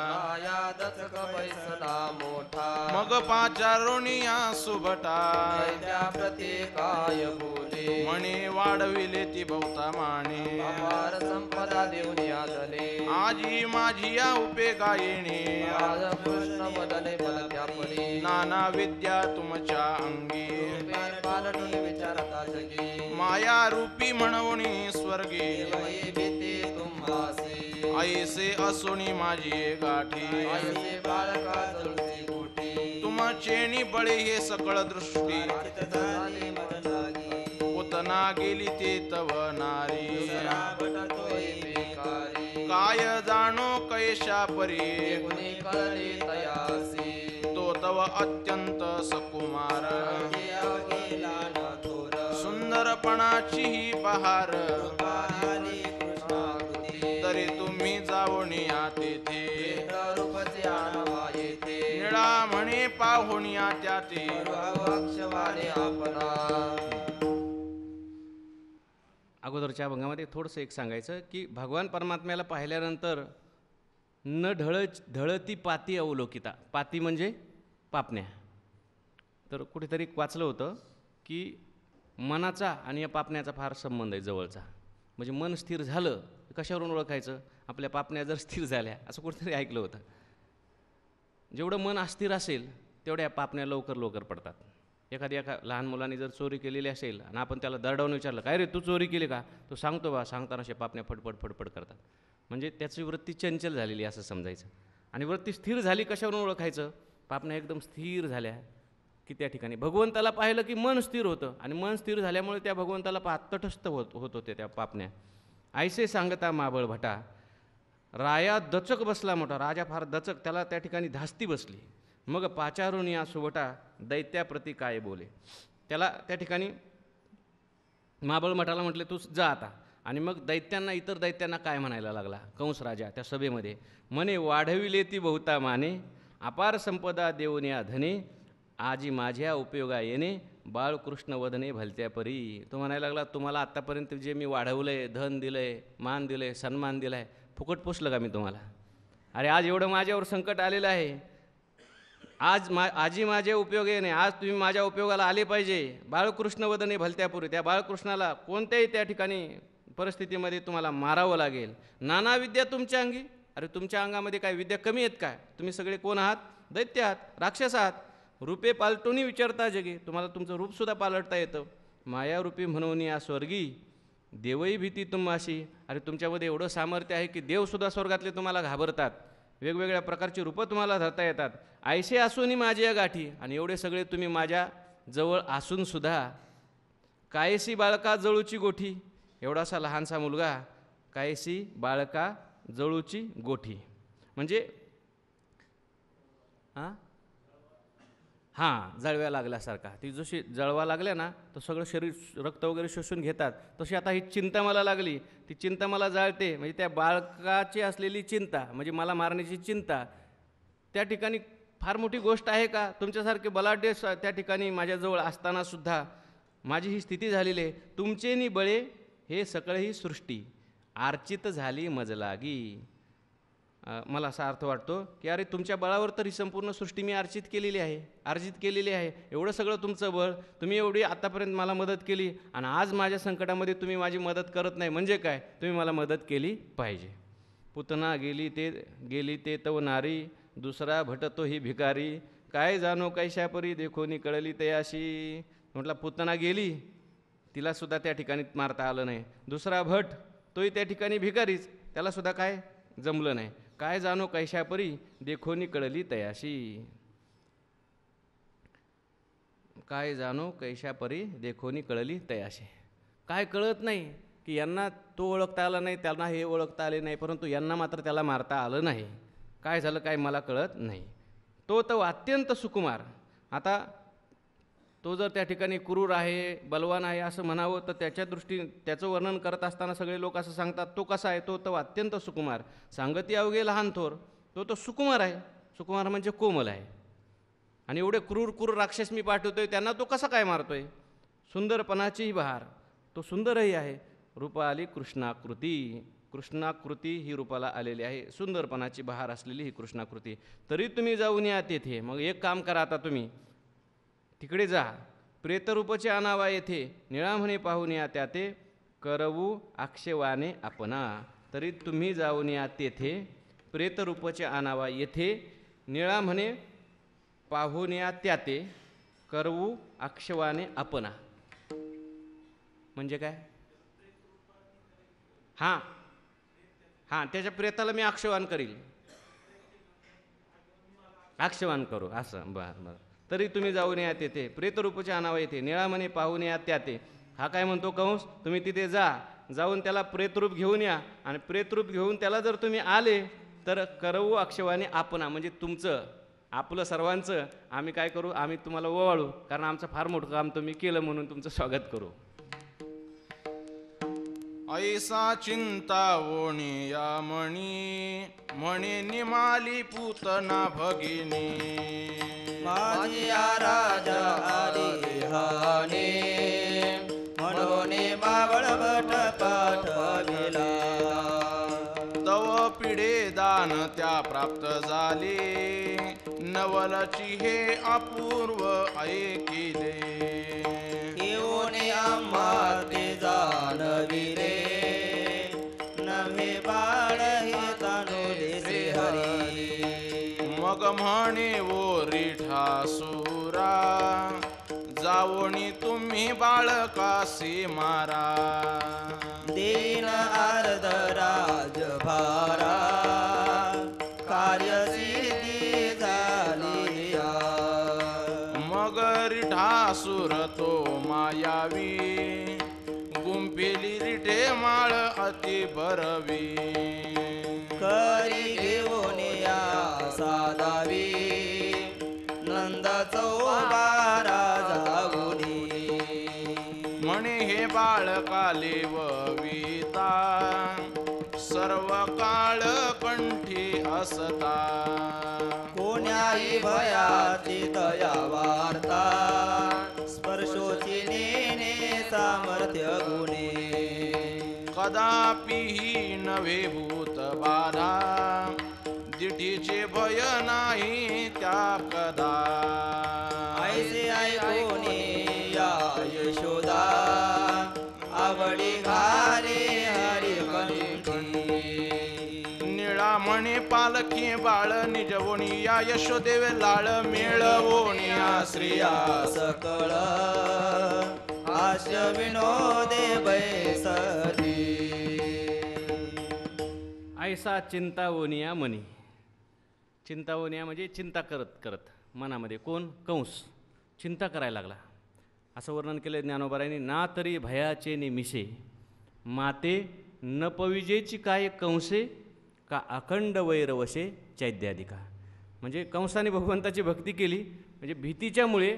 राया दचक बैसला मोठा, मग पाचारुनिया सुभटा दैत्या प्रती काय बोले म्हणे वाढविले ती बहुता माने अपार संपदा देऊन यादले आजी माझी या उपेगा येणे आज कृष्ण बदले बलत्या परी नाना विद्या तुमच्या अंगी पालनी विचारता जगी माया रूपी म्हणवणी स्वर्गी वही भीती तुम्हासी ऐसे असुनी माझी गाठी ऐसे बाळका जळूची गोटी तुमचेनी बळे हे सकळ दृष्टी चित्त झाली मज लागी पुतना गेली ते तव नारी दुसरा भट तोय बेकारी काय जाणो कैशा परी गुणी कळली तयासी तो तव अत्यंत सकुमार गेला न थोर सुंदरपणाची ही बहार आली कृष्णाकृती तरी तुम्ही जाऊन या तेथे रूपचे आणवा येथे निळा म्हणे पाहुण या त्या ते अक्षवाने आपला अगोदरच्या अभंगामध्ये थोडंसं एक सांगायचं की भगवान परमात्म्याला पाहिल्यानंतर न ढळती पाती अवलोकिता. पाती म्हणजे पापण्या. तर कुठेतरी वाचलं होतं की मनाचा आणि या पापण्याचा फार संबंध आहे जवळचा. म्हणजे मन स्थिर झालं कशावरून ओळखायचं? आपल्या पापण्या जर स्थिर झाल्या असं कुठेतरी ऐकलं होतं. जेवढं मन अस्थिर असेल तेवढ्या पापण्या लवकर लवकर पडतात. एखाद्या लहान मुलाने जर चोरी केलेली असेल आणि आपण त्याला दरडावून विचारलं काय रे तू चोरी केली का, तो सांगतो बा, सांगताना अशा पापण्या फडफड फडफड करतात. म्हणजे त्याची वृत्ती चंचल झालेली असं समजायचं. आणि वृत्ती स्थिर झाली कशावरून ओळखायचं? पापण्या एकदम स्थिर झाल्या की त्या ठिकाणी भगवंताला पाहिलं की मन स्थिर होतं आणि मन स्थिर झाल्यामुळे त्या भगवंताला तटस्थ होत होते त्या पापण्या. ऐसे सांगता माबळ भटा राया दचक बसला मोठा. राजा फार दचक, त्याला त्या ठिकाणी धास्ती बसली. मग पाचारून या सुवटा दैत्याप्रती काय बोले. त्याला त्या ठिकाणी महाबळ मठाला म्हटले तू जा आता. आणि मग दैत्यांना इतर दैत्यांना काय म्हणायला लागला कंस राजा त्या सभेमध्ये. म्हणे वाढविले ती बहुता माने अपार संपदा देऊन या धने आजी माझ्या उपयोगा येणे बाळकृष्ण वदने भलत्या परी. तो म्हणायला लागला तुम्हाला आत्तापर्यंत जे मी वाढवलं आहे, धन दिलं आहे, मान दिलं आहे, सन्मान दिला आहे, फुकट पोचलं का मी तुम्हाला? अरे आज एवढं माझ्यावर संकट आलेलं आहे, आजी माझ्या उपयोगी नाही, आज तुम्ही माझ्या उपयोगाला आले पाहिजे. बाळकृष्ण वदने भलत्यापुरी. त्या बाळकृष्णाला कोणत्याही त्या ठिकाणी परिस्थितीमध्ये तुम्हाला मारावं लागेल. नाना विद्या तुमच्या अंगी. अरे तुमच्या अंगामध्ये काय विद्या कमी आहेत काय? तुम्ही सगळे कोण आहात? दैत्य आहात, राक्षस आहात. रूपे पालटूनही विचारता जगे. तुम्हाला तुमचं रूपसुद्धा पालटता येतं. मायारूपी म्हणून या स्वर्गी देवही भीती तुम्हाशी. अरे तुमच्यामध्ये एवढं सामर्थ्य आहे की देवसुद्धा स्वर्गातले तुम्हाला घाबरतात. वेगवेगळ्या प्रकारची रूपं तुम्हाला धरता येतात. ऐसे असूनही माझी या गाठी. आणि एवढे सगळे तुम्ही माझ्या जवळ असूनसुद्धा कायसी बाळका जळूची गोठी. एवढासा लहानसा मुलगा कायसी बाळका जळूची गोठी. म्हणजे हां जळव्या लागल्यासारखा. ती जशी जळवा लागल्या ना तर सगळं शरीर रक्त वगैरे शोषून घेतात. तशी आता ही चिंता मला लागली. ती चिंता मला जाळते. म्हणजे त्या बाळकाची असलेली चिंता म्हणजे मला मारण्याची चिंता त्या ठिकाणी फार मोठी गोष्ट आहे का? तुमच्यासारखे बलाढ्य त्या ठिकाणी माझ्याजवळ असतानासुद्धा माझी ही स्थिती झालेली आहे. तुमचेनी बळे हे सकळ ही सृष्टी आर्चित झाली मजलागी. मला असा अर्थ वाटतो की अरे तुमच्या बळावर तर ही संपूर्ण सृष्टी मी अर्जित केलेली आहे. एवढं सगळं तुमचं बळ, तुम्ही एवढी आत्तापर्यंत मला मदत केली आणि आज माझ्या संकटामध्ये तुम्ही माझी मदत करत नाही म्हणजे काय? तुम्ही मला मदत केली पाहिजे. पुतना गेली ते तव नारी दुसरा भट तो ही भिकारी काय जाणो कैशापरी देखोनी कळली तयाशी. म्हटलं पुतना गेली, तिलासुद्धा त्या ठिकाणी मारता आलं नाही. दुसरा भट तोही त्या ठिकाणी भिकारीच, त्यालासुद्धा काय जमलं नाही. काय जाणो कैशापरी देखोनी कळली तयाशी. काय जाणो कैशापरी देखोनी कळली तयाशी. काय कळत नाही की यांना तो ओळखता आला नाही, त्यांना हे ओळखता आले नाही, परंतु यांना मात्र त्याला मारता आलं नाही. काय झालं काय मला कळत नाही. तो तर अत्यंत सुकुमार. आता तो जर त्या ठिकाणी क्रूर आहे, बलवान आहे असं म्हणावं तर त्याच्या दृष्टीने त्याचं वर्णन करत असताना सगळे लोक असं सांगतात तो कसा आहे? तो तर अत्यंत सुकुमार. सांगती अवघे लहान थोर. तो सुकुमार आहे. सुकुमार म्हणजे कोमल आहे. आणि एवढे क्रूर राक्षस मी पाठवतोय त्यांना तो कसा काय मारतोय? सुंदरपणाचीही बहार. तो सुंदरही आहे. रूपा आली कृष्णाकृती. कृष्णाकृती ही रूपाला आलेली आहे. सुंदरपणाची बहार असलेली ही कृष्णाकृती. तरी तुम्ही जाऊन या तेथे. मग एक काम करा, आता तुम्ही तिकडे जा. प्रेतरूपचे आणावा येथे, निळा म्हणे पाहून या त्या ते, करवू अक्षवाने आपणा. तरी तुम्ही जाऊन या तेथे, प्रेतरूपचे आणावा येथे, निळा म्हणे पाहून या त्या ते, करवू अक्षवाने आपणा. म्हणजे काय? हां हां, त्याच्या प्रेताला मी अक्षवान करील, अक्षवान करू असं. बरं बरं. तरी तुम्ही जाऊन या तेथे, प्रेतरूपचे आणावा येथे, निळा म्हणे पाहून या त्या ते. हा काय म्हणतो कंस, तुम्ही तिथे जा, जाऊन त्याला प्रेतरूप घेऊन या, आणि प्रेतरूप घेऊन त्याला जर तुम्ही आले तर करवू अक्षवाने आपणा, म्हणजे तुमचं आपलं सर्वांचं आम्ही काय करू, आम्ही तुम्हाला ओवाळू, कारण आमचं फार मोठं काम तुम्ही केलं म्हणून तुमचं स्वागत करू. ऐसा चिंतावणी या मणी, म्हणे निमाली पूतना भगिनी. माझी राजा आली हाने, म्हणून मावळ भट पाठविला. तव पिढे दान त्या प्राप्त झाले, नवलची हे अपूर्व ऐकिले. येऊन आम्हा ते जाणविले, नवे बाळ हे तानुले श्रीहरी. मग म्हणे ओ रिठासुरा, जावणी तुम्ही बाळकासी मारा. दीन अर्ध राजभारा, कार्यसिद्धी झाली या. मग रिठासुर तो मायावी, गुंफिली रिठे माळ अति बरवी. करी घेऊन या साधावी, नंद चौबारा जागुनी. म्हणे हे बाळकाले वविता, सर्व काळ कंठी असता. कोण्याही भयाची दया वार्ता, स्पर्शोची नेने सामर्थ्य गुणे. कदापिही नव्हे भूत बाधा, दिठीचे भय नाही त्या कदा. ऐसे ऐकून या यशोदा, आवडी घारे हरी कंठी. निळा म्हणे पालखी बाळ, निजवणी या यशोदेव लाळ. मिळवोणी या स्त्रिया सकळ, हास्य विनोदे बैसली. ऐसा चिंतावनिया मनी. चिंतावनिया म्हणजे चिंता करत करत मनामध्ये. कोण? कंस चिंता करायला लागला. असं वर्णन केलं ज्ञानोबारायांनी. ना तरी भयाचे निमिषे, माते न पविजेची काय कंसे, का अखंड वैरवशे चैद्यादिका. म्हणजे कंसाने भगवंताची भक्ती केली, म्हणजे भीतीच्यामुळे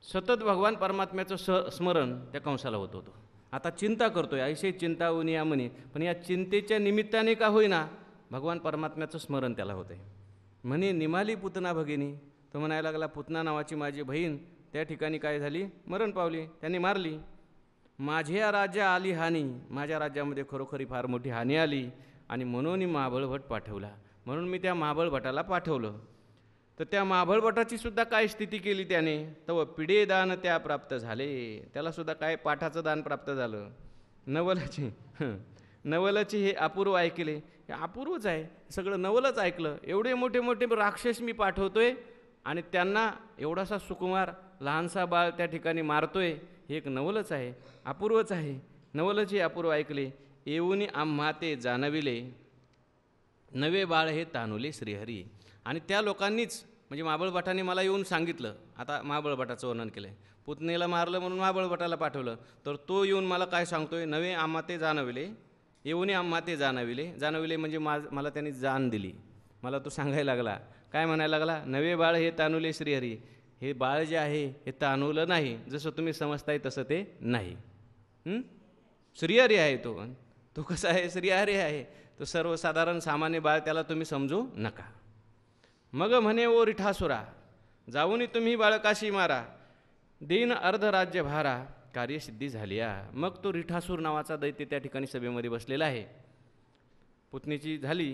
सतत भगवान परमात्म्याचं स्मरण त्या कंसाला होत होतं. आता चिंता करतोय, ऐसे चिंतावनिया म्हणे, पण या चिंतेच्या निमित्ताने का होईना भगवान परमात्म्याचं स्मरण त्याला होतं आहे. म्हणे निमाली पुतना भगिनी. तो म्हणायला लागला, पुतना नावाची माझी बहीण त्या ठिकाणी काय झाली, मरण पावली, त्यांनी मारली. माझ्या राज्या आली हानी. माझ्या राज्यामध्ये खरोखरी फार मोठी हानी आली, आणि म्हणून महाबळभट पाठवला. म्हणून मी त्या महाबळभटाला पाठवलं. तर त्या महाबळभटाची सुद्धा काय स्थिती केली त्याने, तव पिढे दान त्या प्राप्त झाले. त्यालासुद्धा काय पाठाचं दान प्राप्त झालं. नवलाची हे अपूर्व ऐकले. हे अपूर्वच आहे, सगळं नवलच ऐकलं. एवढे मोठे मोठे राक्षस मी पाठवतोय, आणि त्यांना एवढासा सुकुमार लहानसा बाळ त्या ठिकाणी मारतोय. हे एक नवलच आहे, अपूर्वच आहे. नवलची अपूर्व ऐकले. येऊन आम्हा ते जाणविले, नवे बाळ हे तानुले श्रीहरी. आणि त्या लोकांनीच, म्हणजे महाबळभटाने मला येऊन सांगितलं. आता महाबळभटाचं वर्णन केलं आहे. पुतणीला मारलं म्हणून महाबळभटाला पाठवलं, तर तो येऊन मला काय सांगतोय, नवे आम्हा ते जाणविले. येऊन आम्हा ते जाणविले. जाणविले म्हणजे मला त्यांनी जाण दिली. मला तो सांगायला लागला, काय म्हणायला लागला, नवे बाळ हे तानुले श्रीहरी. हे बाळ जे आहे हे तानुलं नाही, जसं तुम्ही समजताय तसं ते नाही. श्रीहरी आहे तो. तो कसा आहे? श्रीहरी आहे तो. सर्वसाधारण सामान्य बाळ, त्याला तुम्ही समजू नका. मग म्हणे ओ रिठासुरा, जाऊन तुम्ही बाळकाशी मारा. दीन अर्ध राज्य भारा, कार्यसिद्धी झाली. मग तो रिठासूर नावाचा दैत्य त्या ठिकाणी सभेमध्ये बसलेला आहे. पुतणीची झाली.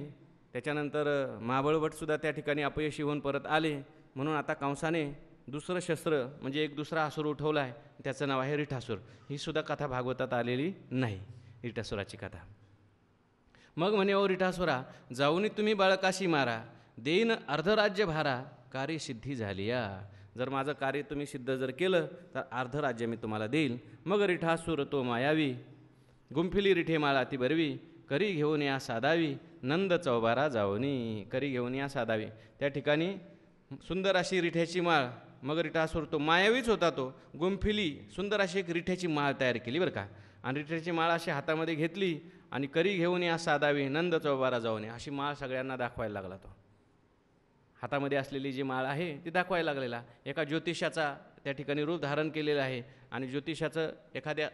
त्याच्यानंतर महाबळवटसुद्धा त्या ठिकाणी अपयशी होऊन परत आले. म्हणून आता कंसाने दुसरं शस्त्र म्हणजे एक दुसरा असुर उठवला आहे, त्याचं नाव आहे रिठासूर. ही सुद्धा कथा भागवतात आलेली नाही, रिठासुराची कथा. मग म्हणे, ओ रिठासुरा, जाऊन तुम्ही बाळकाशी मारा, देईन अर्धराज्य भारा, कार्यसिद्धी झाली या. जर माझं कार्य तुम्ही सिद्ध जर केलं तर अर्धराज्य मी तुम्हाला देईल. मग रिठासूर तो मायावी, गुंफिली रिठे माळा ती बरवी, करी घेऊन या साधावी, नंद चौबारा जावनी. करी घेऊन या साधावी, त्या ठिकाणी सुंदर अशी रिठ्याची माळ. मग रिठासूर तो मायावीच होता, तो गुंफिली सुंदर अशी एक रिठ्याची माळ तयार केली बरं का. आणि रिठ्याची माळ अशी हातामध्ये घेतली आणि करी घेऊन या साधावी, नंद चौबारा जावनी, अशी माळ सगळ्यांना दाखवायला लागला. तो हातामध्ये असलेली जी माळ आहे ती दाखवायला लागलेला. एका ज्योतिषाचा त्या ठिकाणी रूप धारण केलेलं आहे. आणि ज्योतिषाचं एखाद्या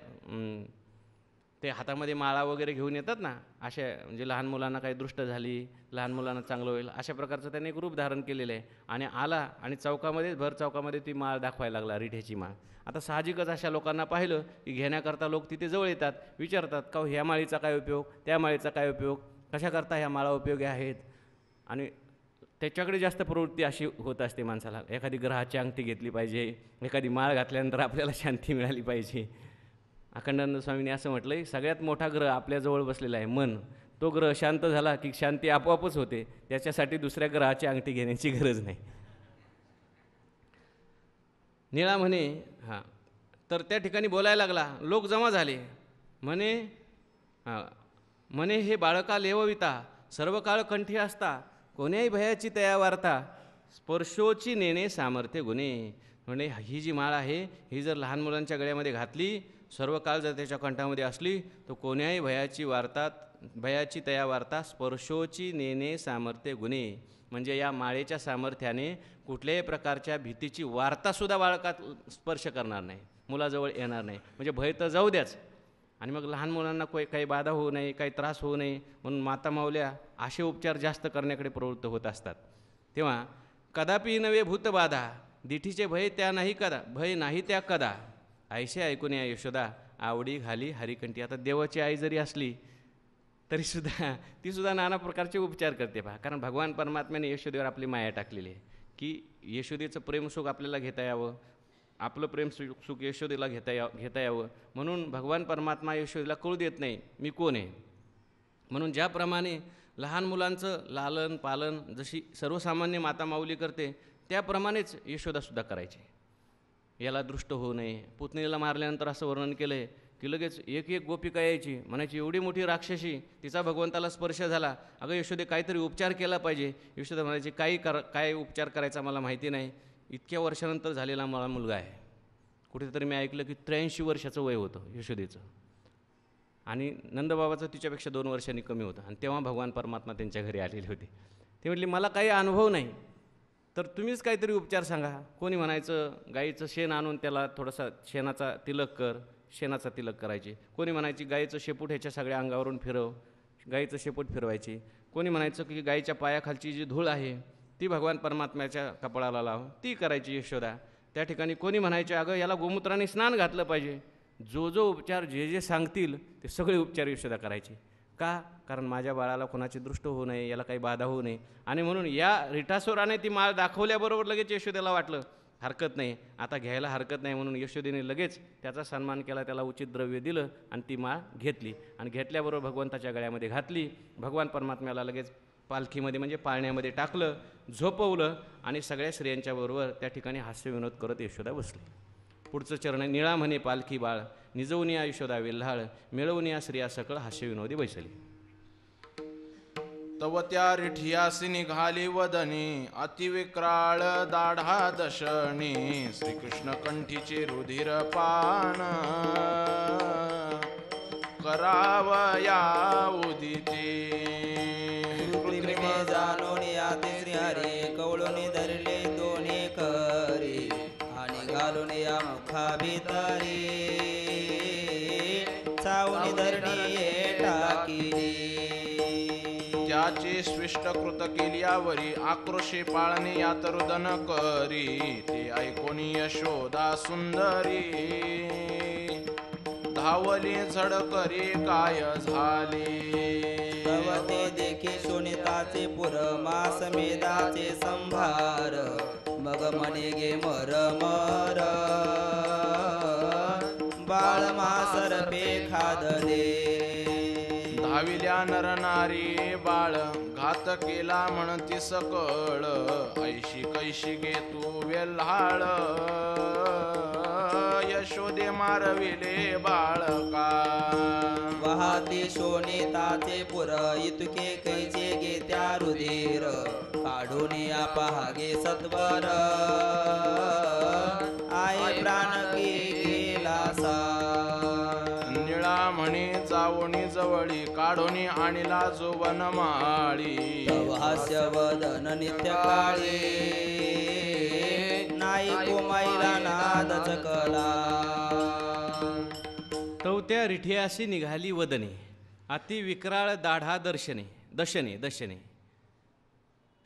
ते हातामध्ये माळा वगैरे घेऊन येतात ना, अशा म्हणजे लहान मुलांना काही दृष्ट झाली, लहान मुलांना चांगलं होईल, अशा प्रकारचं त्याने एक रूप धारण केलेलं आहे. आणि आला आणि चौकामध्ये भर चौकामध्ये ती माळ दाखवायला लागला, रिठ्याची माळ. आता साहजिकच अशा लोकांना पाहिलं की घेण्याकरता लोक तिथे जवळ येतात, विचारतात का ह्या माळीचा काय उपयोग, त्या माळीचा काय उपयोग, कशाकरता ह्या माळा उपयोगी आहेत. आणि त्याच्याकडे जास्त प्रवृत्ती अशी होत असते माणसाला. एखादी ग्रहाची अंगठी घेतली पाहिजे, एखादी माळ घातल्यानंतर आपल्याला शांती मिळाली पाहिजे. अखंडानंद स्वामींनी असं म्हटलं आहे, सगळ्यात मोठा ग्रह आपल्याजवळ बसलेला आहे मन. तो ग्रह शांत झाला की शांती आपोआपच होते. त्याच्यासाठी दुसऱ्या ग्रहाची अंगठी घेण्याची गरज नाही. निळा म्हणे, हां, तर त्या ठिकाणी बोलायला लागला. लोक जमा झाले. म्हणे हे बाळका लेवविता, सर्व काळ कंठी असता, कोण्याही भयाची तया वार्ता, स्पर्शोची नेणे सामर्थ्य गुणे. म्हणे ही जी माळ आहे ही जर लहान मुलांच्या गळ्यामध्ये घातली, सर्व काळ जर त्याच्या कंठामध्ये असली, तर कोण्याही भयाची तया वार्ता, स्पर्शोची नेणे सामर्थ्य गुणे. म्हणजे या माळेच्या सामर्थ्याने कुठल्याही प्रकारच्या भीतीची वार्तासुद्धा बाळकात स्पर्श करणार नाही, मुलाजवळ येणार नाही. म्हणजे भय तर जाऊ द्याच. आणि मग लहान मुलांना काही बाधा होऊ नये, काही त्रास होऊ नये म्हणून माता माऊल्या असे उपचार जास्त करण्याकडे प्रवृत्त होत असतात. तेव्हा कदापि नवे भूतबाधा, दिठीचे भय त्या नाही कदा, भय नाही त्या कदा, ऐसे ऐकून या यशोदा, आवडी घाली हरिकंठी. आता देवाची आई जरी असली तरीसुद्धा तीसुद्धा नाना प्रकारचे उपचार करते पहा. कारण भगवान परमात्म्याने यशोदेवर आपली माया टाकलेली आहे की यशोदेचं प्रेमसुख आपल्याला घेता यावं, आपलं प्रेम सुख यशोदेला घेता यावं. म्हणून भगवान परमात्मा यशोदेला कळू देत नाही मी कोण आहे. म्हणून ज्याप्रमाणे लहान मुलांचं लालन पालन जशी सर्वसामान्य माता माऊली करते, त्याप्रमाणेच यशोदासुद्धा करायची. याला दृष्ट होऊ नये. पुतणीला मारल्यानंतर असं वर्णन केलं आहे की लगेच एक एक गोपिका यायची, म्हणायची एवढी मोठी राक्षसी, तिचा भगवंताला स्पर्श झाला, अगं यशोदे काहीतरी उपचार केला पाहिजे. यशोदा म्हणायची काय उपचार करायचा मला माहिती नाही, इतक्या वर्षानंतर झालेला मला मुलगा आहे. कुठेतरी मी ऐकलं की 83 वर्षाचं वय होतं यशोदेचं, आणि नंदबाबाचं तिच्यापेक्षा 2 वर्षांनी कमी होतं. आणि तेव्हा भगवान परमात्मा त्यांच्या घरी आलेले होते. ते म्हटले मला काही अनुभव नाही, तर तुम्हीच काहीतरी उपचार सांगा. कोणी म्हणायचं गाईचं शेण आणून त्याला थोडासा शेणाचा तिलक कर, शेणाचा तिलक करायचे. कोणी म्हणायची गाईचं शेपूट ह्याच्या सगळ्या अंगावरून फिरव, गाईचं शेपूट फिरवायची. कोणी म्हणायचं की गाईच्या पायाखालची जी धूळ आहे ती भगवान परमात्म्याच्या कपाळाला लाव, ती करायची यशोदा. त्या ठिकाणी कोणी म्हणायचे अगं याला गोमूत्राने स्नान घातलं पाहिजे. जो उपचार जे सांगतील ते सगळे उपचार यशोदा करायचे. का? कारण माझ्या बाळाला कोणाची दृष्ट होऊ नये, याला काही बाधा होऊ नये. आणि म्हणून या रिठासुराने ती माळ दाखवल्याबरोबर लगेच यशोदेला वाटलं हरकत नाही, आता घ्यायला हरकत नाही. म्हणून यशोदेने लगेच त्याचा सन्मान केला, त्याला उचित द्रव्य दिलं आणि ती माळ घेतली. आणि घेतल्याबरोबर भगवंताच्या गळ्यामध्ये घातली. भगवान परमात्म्याला लगेच पालखीमध्ये म्हणजे पाळण्यामध्ये टाकलं, झोपवलं आणि सगळ्या स्त्रियांच्याबरोबर त्या ठिकाणी हास्यविनोद करत यशोदा बसली. पुढचं चरण आहे, निळा म्हणे पालखी बाळ, निजवून या यशोदा वेल्हाळ, मिळवून या स्त्रिया सकळ हास्यविनोदी बैसली. तव त्या रिठियासी निघाली वदनी, अतिविक्राळ दाढा दशणी, श्रीकृष्ण कंठीचे रुधिर पान, करावया उदिते. कृत्रिमे जाणून याते श्रीहरी, कवळून धरले दोन्ही करी, आणि घालून या मुखा भीतरी, चावून धरणी टाकिली. त्याचे स्विष्ट कृत केल्यावरी, आक्रोशे पाळणे यात रुदन करी, ते ऐकून यशोदा सुंदरी, धावली झडकरी काय झाले. तव ते देखे शोणिताचे पुर मास मेधाचे संभार मग म्हणे गे मर मर बाळ मासर पे खादले धाविल्या नरनारी बाळ घात केला म्हणती सकळ ऐशी कैशी गे तू वेल्हाळ यशोदे मारविले बाळका वाहते शोणिताचे पुर इतके कैचे गे त्या रुधिर काढून या पहागे सत्वर आई प्राण गेला सा निळा म्हणे जावणी जवळी काढोनी आणला जो वनमाळी तव हास्य वदन नित्य काळी नाही कोमाईला नाद चकला तवत्या रिठियाशी निघाली वदने अति विक्राळ दाढा दशने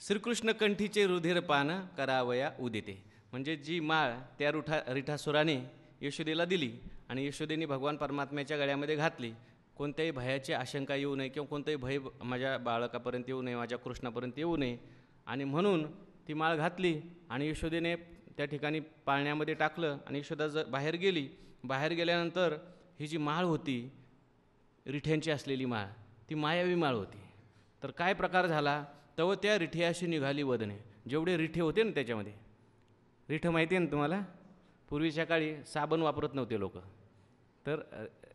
श्रीकृष्ण कंठीचे रुधिर पान करावया उदिते. म्हणजे जी माळ त्या रिठासुराने यशोदेला दिली आणि यशोदेने भगवान परमात्म्याच्या गळ्यामध्ये घातली. कोणत्याही भयाची आशंका येऊ नये किंवा कोणतंही भय माझ्या बाळकापर्यंत येऊ नये, माझ्या कृष्णापर्यंत येऊ नये, आणि म्हणून ती माळ घातली आणि यशोदेने त्या ठिकाणी पाळण्यामध्ये टाकलं आणि यशोदा बाहेर गेली. बाहेर गेल्यानंतर ही जी माळ होती रिठ्यांची असलेली माळ ती मायावी माळ होती. तर काय प्रकार झाला, तव त्या रिठ्याशी निघाली वदने. जेवढे रिठे होते ना त्याच्यामध्ये, रिठं माहिती आहे ना तुम्हाला, पूर्वीच्या काळी साबण वापरत नव्हते लोक, तर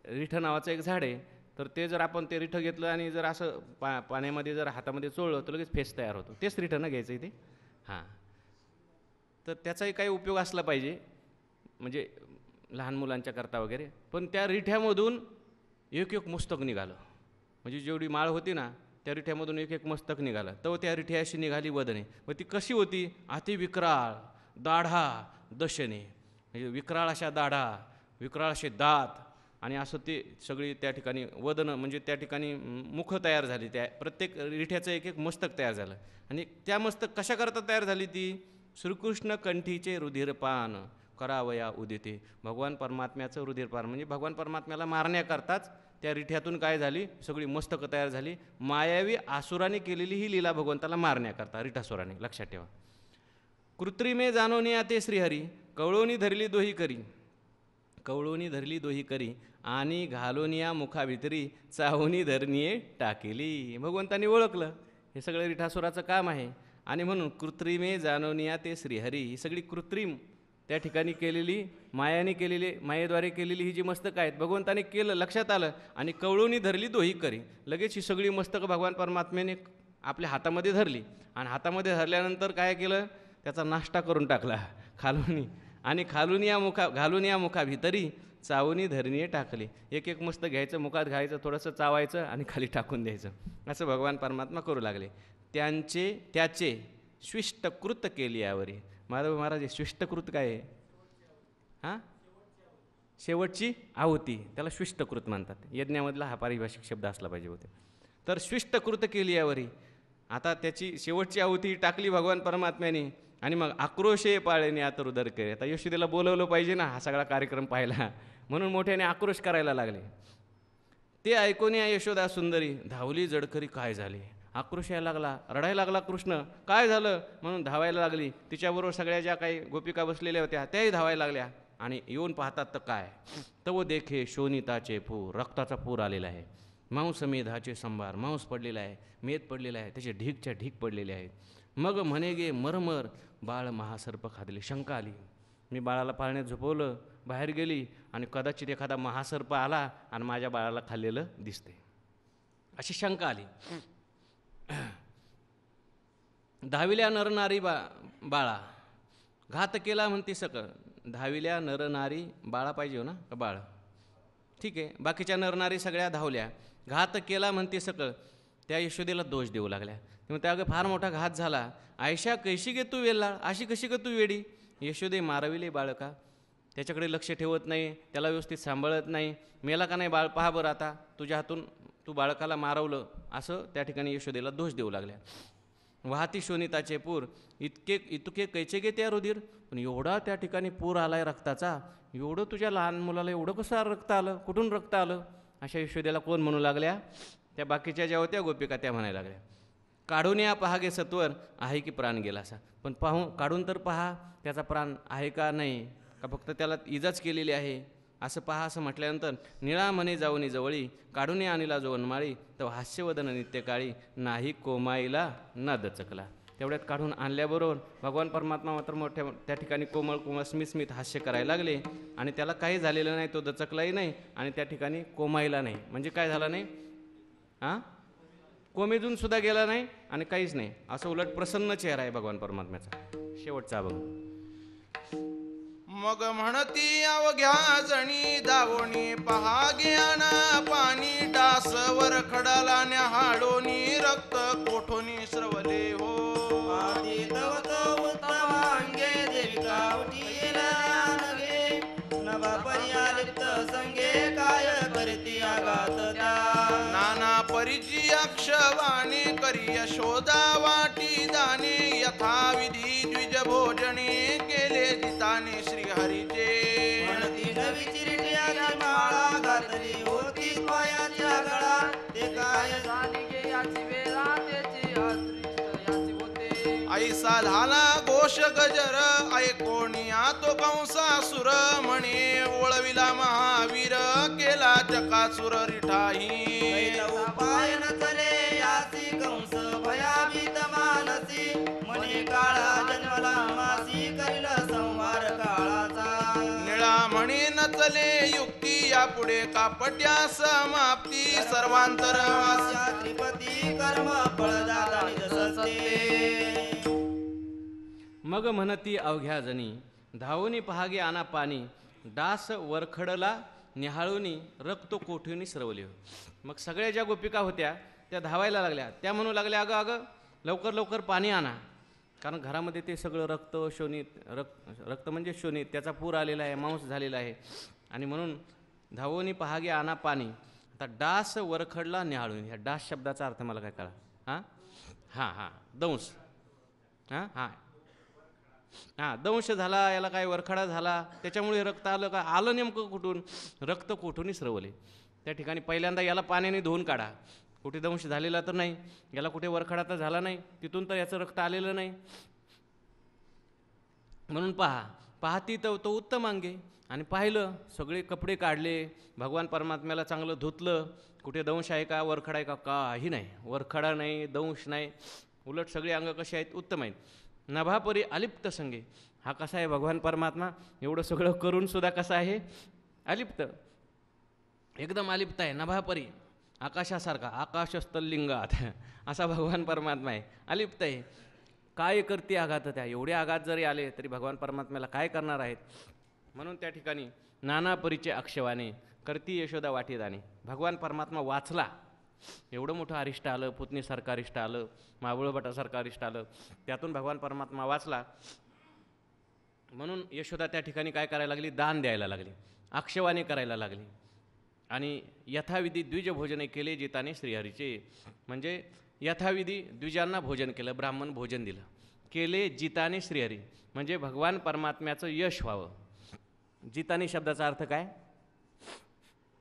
रिठं नावाचं एक झाड आहे, तर ते जर आपण ते रिठं घेतलं आणि जर असं पाण्यामध्ये जर हातामध्ये चोळलं तर लगेच फेस तयार होतो. तेच रिठं ना घ्यायचं इथे. हां, तर त्याचाही काही उपयोग असला पाहिजे, म्हणजे लहान मुलांच्या करता वगैरे. पण त्या रिठ्यामधून एक एक मस्तक निघालं, म्हणजे जेवढी माळ होती ना त्या रिठ्यामधून एक एक मस्तक निघालं. तर त्या रिठ्याशी निघाली वदने. मग ती कशी होती, अति विक्राळ दाढा दशने, म्हणजे विक्राळ अशा दाढा, विक्राळ असे दात, आणि असं ते सगळी त्या ठिकाणी वदन, म्हणजे त्या ठिकाणी मुख तयार झाली. त्या प्रत्येक रिठ्याचं एक एक मस्तक तयार झालं. आणि त्या मस्तक कशा करता तयार झाली ती, श्रीकृष्ण कंठीचे रुधिरपान करावया उदिते. भगवान परमात्म्याचं रुधिरपान, म्हणजे भगवान परमात्म्याला मारण्याकरताच त्या रिठ्यातून काय झाली, सगळी मस्तकं तयार झाली. मायावी आसुराने केलेली ही लीला भगवंताला मारण्याकरता रिठासुराने. लक्षात ठेवा. कृत्रिमे जाणवनिया ते श्रीहरी कवळोनी धरली दोही करी, कवळोनी धरली दोही करी आणि घालोनिया मुखाभितरी चावणी धरणीये टाकेली. भगवंतानी ओळखलं हे सगळं रिठासुराचं काम आहे, आणि म्हणून कृत्रिमे जाणवनिया ते श्रीहरी, ही सगळी कृत्रिम त्या ठिकाणी केलेली, मायाने केलेली, मायेद्वारे केलेली ही जी मस्तकं आहेत भगवंताने केलं, लक्षात आलं, आणि कवळोनी धरली दोही करी. लगेच ही सगळी मस्तकं भगवान परमात्म्याने आपल्या हातामध्ये धरली, आणि हातामध्ये धरल्यानंतर काय केलं, त्याचा नाश्ता करून टाकला खालूनी, आणि घालून या मुखाभितरी चावणी धरणीये टाकली. एक एक मस्त घ्यायचं, मुखात घ्यायचं, थोडंसं चावायचं आणि खाली टाकून द्यायचं. असं भगवान परमात्मा करू लागले. त्याचे स्विष्टकृत केली यावरी. माधव महाराज, स्विष्टकृत काय आहे? हां, शेवटची आहुती, त्याला स्विष्टकृत म्हणतात. यज्ञामधला हा पारिभाषिक शब्द असला पाहिजे होते. तर स्विष्टकृत केली यावरी. आता त्याची शेवटची आहुती टाकली भगवान परमात्म्याने, आणि मग आक्रोशे पाळणे आता रुदर करे. आता यशोदेला बोलवलं पाहिजे ना हा सगळा कार्यक्रम पाहायला, म्हणून मोठ्याने आक्रोश करायला लागले. ते ऐकून या यशोदा सुंदरी धावली जडकरी. काय झाले, आक्रोश यायला लागला, रडायला लागला कृष्ण. काय झालं म्हणून धावायला लागली. तिच्याबरोबर सगळ्या ज्या काही गोपिका बसलेल्या होत्या त्याही धावायला लागल्या, आणि येऊन पाहतात तर काय, तव देखे शोणिताचे पूर, रक्ताचा पूर आलेला आहे. मांस मेधाचे संभार, मांस पडलेला आहे, मेध पडलेला आहे, त्याचे ढीकच्या ढीक पडलेले आहेत. मग म्हणे गे मरमर बाळ महासर्प खादले. शंका आली. मी बाळाला पाळण्यात झोपवलं, बाहेर गेली, आणि कदाचित एखादा महासर्प आला आणि माझ्या बाळाला खाल्लेलं दिसते, अशी शंका आली. धाविल्या नरनारी बाळा घात केला म्हणते सकळ. धाविल्या नरनारी बाळा पाहिजे हो ना, का बाळ, ठीक आहे. बाकीच्या नरनारी सगळ्या धावल्या. घात केला म्हणते सकळ. त्या यशोदेला दोष देऊ लागल्या. तेव्हा त्या फार मोठा घात झाला. आयशा कैशी गे तू वेल्हाळ, अशी कशी ग तू वेडी. यशोदे मारविले बाळका. त्याच्याकडे लक्ष ठेवत नाही, त्याला व्यवस्थित सांभाळत नाही. मेला का नाही बाळ, पहा बरं आता, तुझ्या हातून तू बाळकाला मारवलं, असं त्या ठिकाणी यशोदेला दोष देऊ लागल्या. वाहती शोणिताचे पूर इतके कैचे गे त्या रुधिर. पण एवढा त्या ठिकाणी पूर आलाय रक्ताचा, एवढं तुझ्या लहान मुलाला एवढं कसं रक्त आलं, कुठून रक्त आलं, अशा यशोदेला कोण म्हणू लागल्या, त्या बाकीच्या ज्या होत्या गोपिका त्या म्हणायला लागल्या, काढून या पहा गे सत्वर, आहे की प्राण गेला असा. पण काढून तर पहा त्याचा प्राण आहे का नाही, का फक्त त्याला इजाच केलेली आहे असं पहा. असं म्हटल्यानंतर निळा म्हणे जाऊनी जवळी, काढून आणला जो वनमाळी, तो हास्यवदन नित्यकाळी, नाही कोमाईला ना दचकला. तेवढ्यात काढून आणल्याबरोबर भगवान परमात्मा मात्र मोठ्या त्या ठिकाणी कोमळ कोमळ स्मित हास्य करायला लागले. आणि त्याला काही झालेलं नाही, तो दचकलाही नाही आणि त्या ठिकाणी कोमाईला नाही. म्हणजे काय झालं नाही, कोमेजून सुद्धा गेला नाही आणि काहीच नाही, असं उलट प्रसन्न चेहरा आहे भगवान परमात्म्याचा. शेवटचा बघ. मग म्हणती अवघ्या जणी दावणी पहा ज्ञाना पाणी, डासवर खडाला न्याहाळोनी रक्त कोठोनी स्रवले हो. आदी तवत उत्तम अंगे देविका उठीला नगे, नभा पर्यालिप्त संगे काय करती आघात त्या. नाना परिची अक्षवाणी करी यशोदा वाटी दाने, यथाविधी द्विज भोजने केले जिताने श्रीहरीचे. म्हणती नवी चिरट्याची माळा घातली होती पायाच्या गळा, ते काय झाली गे याची वेळा, त्याची अदृष्ट याची होते. ऐसा झाला घोष गजर ऐकोनिया तो कंसासुर, म्हणे ओळविला महावीर केला चकाचुर रिठाही. उपाय नचले याची कंस भयाभीत मानसी, म्हणे काळा जन्मला मासी करील संहार काळाचा. निळा म्हणे नचले युक्ती यापुढे कापट्या समाप्ती, सर्वांतर आस्या त्रिपती कर्म फळदाता निज सत्ते. मग म्हणती अवघ्या जणी धावूनी पहागे आना पाणी, डास वरखडला निहाळूनी रक्त कोठूनी स्रवले. मग सगळ्या ज्या गोपिका होत्या त्या धावायला लागल्या. त्या म्हणू लागल्या, अगं अगं लवकर लवकर पाणी आणा, कारण घरामध्ये ते सगळं रक्त शोणित, रक्त म्हणजे शोणित, त्याचा पूर आलेला आहे, मांस झालेला आहे. आणि म्हणून धावूनी पहागे आना पाणी. आता डास वरखडला निहाळून, ह्या डास शब्दाचा अर्थ मला काय कळा. हां दंश, दंश झाला, याला काय वरखडा झाला, त्याच्यामुळे रक्त आलं का, आलं नेमकं कुठून, रक्त कोठून स्रवले. त्या ठिकाणी पहिल्यांदा याला पाण्याने धुवून काढा, कुठे दंश झालेला तर नाही, याला कुठे वरखडा तर झाला नाही, तिथून तर याचं रक्त आलेलं नाही. म्हणून पाहती तो उत्तम अंगे. आणि पाहिलं, सगळे कपडे काढले, भगवान परमात्म्याला चांगलं धुतलं, कुठे दंश आहे का, वरखडा आहे का, काही नाही, वरखडा नाही, दंश नाही, उलट सगळे अंग कसे आहेत, उत्तम आहेत. नभापरी अलिप्त संगे. हा कसा आहे भगवान परमात्मा, एवढं सगळं करून सुद्धा कसा आहे, अलिप्त, एकदम अलिप्त आहे. नभापरी आकाशासारखा, आकाशस्थलिंगात असा भगवान परमात्मा आहे, अलिप्त आहे. काय करते आघात त्या, एवढे आघात जरी आले तरी भगवान परमात्म्याला काय करणार आहेत. म्हणून त्या ठिकाणी नाना परीचे अक्षवाने करती यशोदा वाटीदाने. भगवान परमात्मा वाचला, एवढं मोठं अरिष्ट आलं, पुतणीसारखं अरिष्ट आलं, मावळभटासारखं अरिष्ट आलं, त्यातून भगवान परमात्मा वाचला. म्हणून यशोदा त्या ठिकाणी काय करायला लागली, दान द्यायला लागली, अक्षवाने करायला लागली. आणि यथाविधी द्विज भोजने केले जिताने श्रीहरीचे. म्हणजे यथाविधी द्विजांना भोजन केलं, ब्राह्मण भोजन दिलं, केले जिताने श्रीहरी, म्हणजे भगवान परमात्म्याचं यश व्हावं. जिताने शब्दाचा अर्थ काय,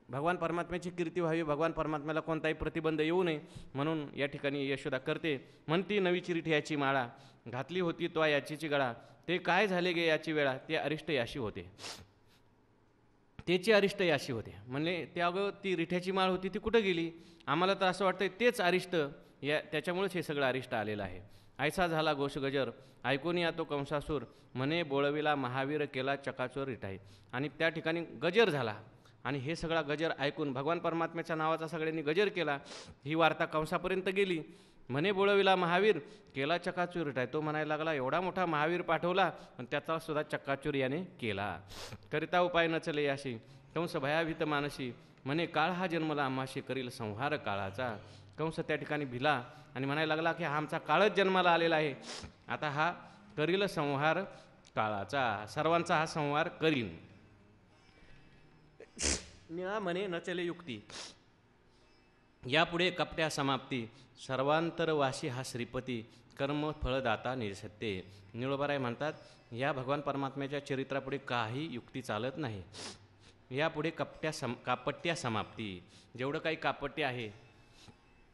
भगवान परमात्म्याची कीर्ती व्हावी, भगवान परमात्म्याला कोणताही प्रतिबंध येऊ नये. म्हणून या ठिकाणी यशोदा करते. म्हणती नवी चिरीठ याची माळा, घातली होती तो याचीची गळा, ते काय झाले गे याची वेळा, ते अरिष्ट याशी होते. त्याची अरिष्ट याशी होते म्हणजे ते, अगं ती रिठ्याची माळ होती ती कुठं गेली, आम्हाला तर असं वाटतं तेच अरिष्ट, या त्याच्यामुळेच हे सगळं अरिष्ट आलेलं आहे. ऐसा झाला घोष गजर ऐकून या तो कंसासूर, म्हणे बोळविला महावीर केला चकाचोर रिठाई. आणि त्या ठिकाणी गजर झाला आणि हे सगळा गजर ऐकून भगवान परमात्म्याच्या नावाचा सगळ्यांनी गजर केला. ही वार्ता कंसापर्यंत गेली. म्हणे बोळविला महावीर केला चकाचूर रिठाई. तो म्हणायला लागला, एवढा मोठा महावीर पाठवला आणि त्याचा सुद्धा चक्काचूर याने केला. करिता उपाय नचले याशी कंस भयाभीत मानसी, म्हणे काळ हा जन्मला आम्हाशी करील संहार काळाचा. कंस त्या ठिकाणी भिला आणि म्हणायला लागला की हा आमचा काळच जन्माला आलेला आहे, आता हा करील संहार काळाचा, सर्वांचा हा संहार करीन. निळा म्हणे नचले युक्ती, यापुढे कपट्या समाप्ती, सर्वांतरवासी हा श्रीपती, कर्म फळदाता निसत्ते. निळोबाराय म्हणतात, या भगवान परमात्म्याच्या चरित्रापुढे काही युक्ती चालत नाही. यापुढे कापट्या समाप्ती, जेवढं काही कापट्य आहे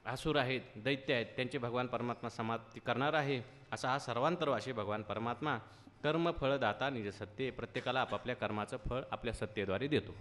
असुर आहेत, दैत्य आहेत, त्यांची भगवान परमात्मा समाप्ती करणार आहे. असा हा सर्वांतरवाशी भगवान परमात्मा कर्मफळदाता निजसत्ते, प्रत्येकाला आपापल्या कर्माचं फळ आपल्या सत्तेद्वारे देतो.